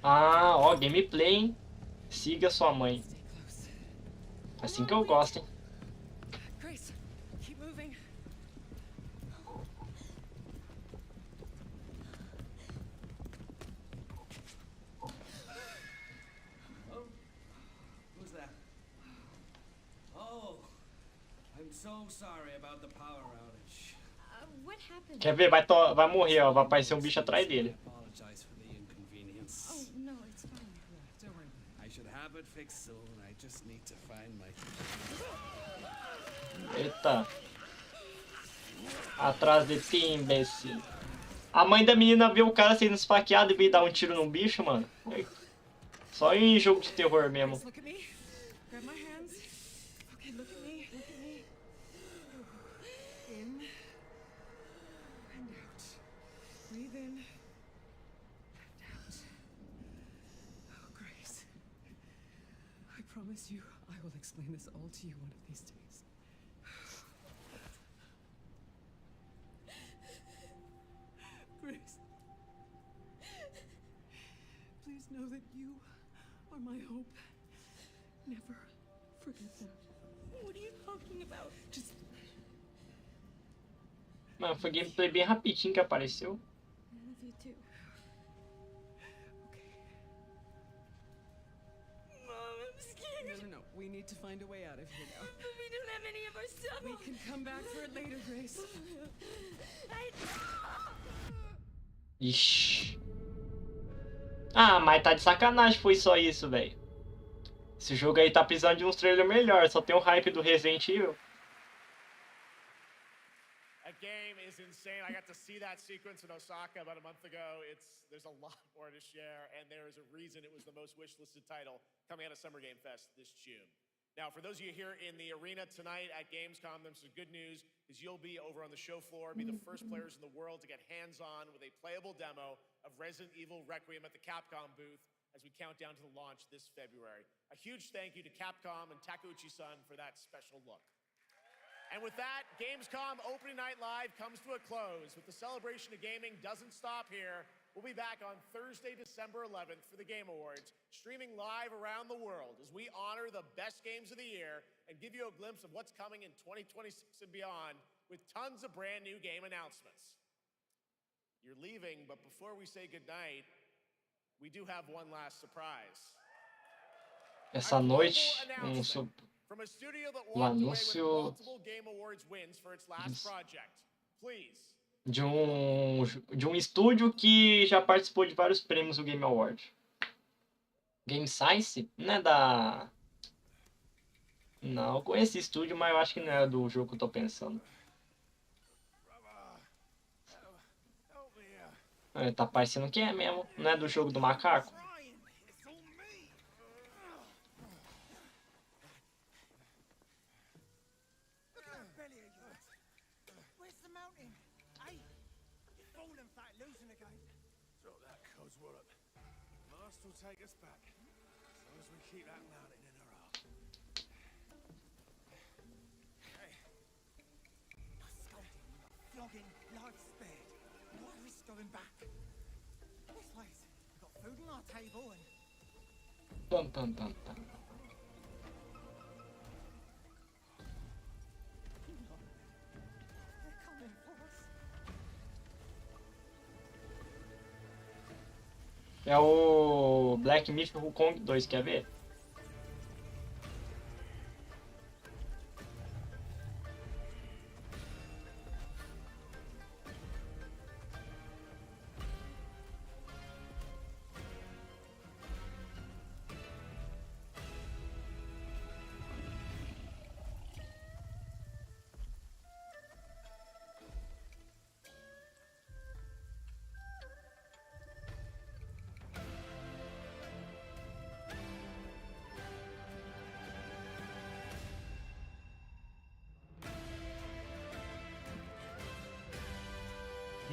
Ah, ó, gameplay, hein? Siga sua mãe. Assim que eu gosto, hein? Grace, keep moving. Oh, who's that? Oh, I'm so sorry about the power outage. What happened? Quer ver? Vai morrer, ó. Vai aparecer um bicho atrás dele. Apologize for the inconvenience. Oh, no, it's fine. Don't worry. I should have it fixed soon. I just need to find my... Eita. Atrás de ti, imbecil. A mãe da menina viu o cara sendo esfaqueado e veio dar um tiro no bicho, mano. Só em jogo de terror mesmo. Grace, look at me. Grab my hands. Okay, look at me. Look at me. In and out. Breathe in and out. Oh, Grace. I promise you I will explain this all to you one of these days. Grace. Please know that you are my hope. Never forget that. What are you talking about? Just Mano, foi gameplay bem rapidinho que apareceu. I love you too. Mom, I'm scared. No. We need to find a way out of here now. But we don't have any of our stuff. We can come back for it later, Grace. Ixi. Ah, mas tá de sacanagem, foi só isso, velho. Esse jogo aí tá precisando de uns trailers melhores, só tem o hype do Resident Evil. That game is insane. I got to see that sequence in Osaka about a month ago. There's a lot more to share, and there is a reason it was the most wishlisted title coming out of Summer Game Fest this June. Now, for those of you here in the arena tonight at Gamescom, there's some good news, is you'll be over on the show floor, be the first players in the world to get hands-on with a playable demo of Resident Evil Requiem at the Capcom booth as we count down to the launch this February. A huge thank you to Capcom and Takeuchi-san for that special look. And with that, Gamescom Opening Night Live comes to a close, but the celebration of gaming doesn't stop here. We'll be back on Thursday, December 11th for the Game Awards, streaming live around the world as we honor the best games of the year and give you a glimpse of what's coming in 2026 and beyond with tons of brand new game announcements. You're leaving, but before we say goodnight, we do have one last surprise. Essa noite, From a studio that walked away with multiple Game Awards wins for its last project. Please. De um estúdio que já participou de vários prêmios do Game Award. Game Science? Não Não, eu conheço esse estúdio, mas eu acho que não é do jogo que eu tô pensando. É, tá parecendo que é mesmo. Não é do jogo do macaco? Will take us back, as long as we keep that mountain in our heart. Hey. No scolding, no flogging, life spared. What risk going back? This place, we've got food on our table and... Pam, pam, pam, pam. They're coming for us. É o Black Myth Wukong 2, quer ver?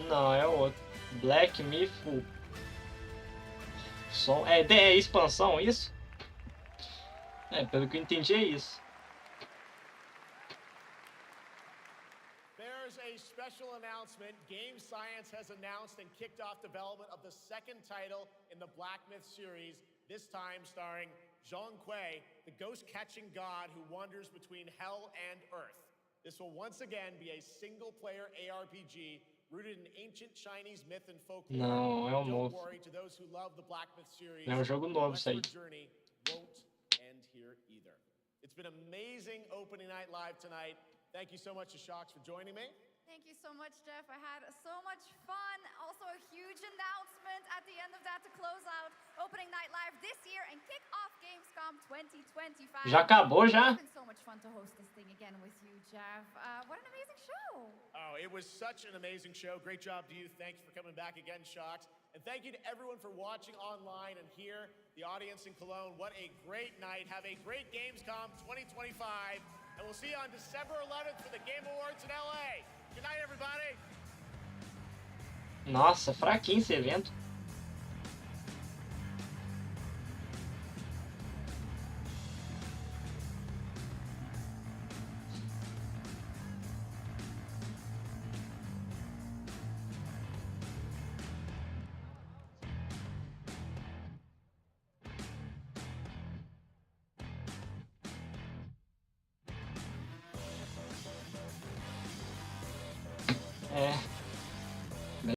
Não, é outro. Black Myth. Som. É expansão isso? É, pelo que eu entendi é isso. There's a special announcement. Game Science has announced and kicked off development of the second title in the Black Myth series, this time starring Zhong Kui, the ghost-catching god who wanders between hell and earth. This will once again be a single-player ARPG rooted in ancient Chinese myth and folklore. Não, é um Don't novo. worry, to those who love the Black Myth series, É um jogo novo isso aí. Westward Journey won't end here either. It's been amazing opening night live tonight. Thank you so much to Shox for joining me. Thank you so much, Jeff. I had so much fun. Also, a huge announcement at the end of that to close out Opening Night Live this year and kick off Gamescom 2025. Já acabou, já? It's been so much fun to host this thing again with you, Jeff. What an amazing show. Oh, it was such an amazing show. Great job to you. Thanks for coming back again, Shox. And thank you to everyone for watching online and here, the audience in Cologne. What a great night. Have a great Gamescom 2025. And we'll see you on December 11th for the Game Awards in LA. Good night, everybody. Nossa, fraquinho esse evento. É.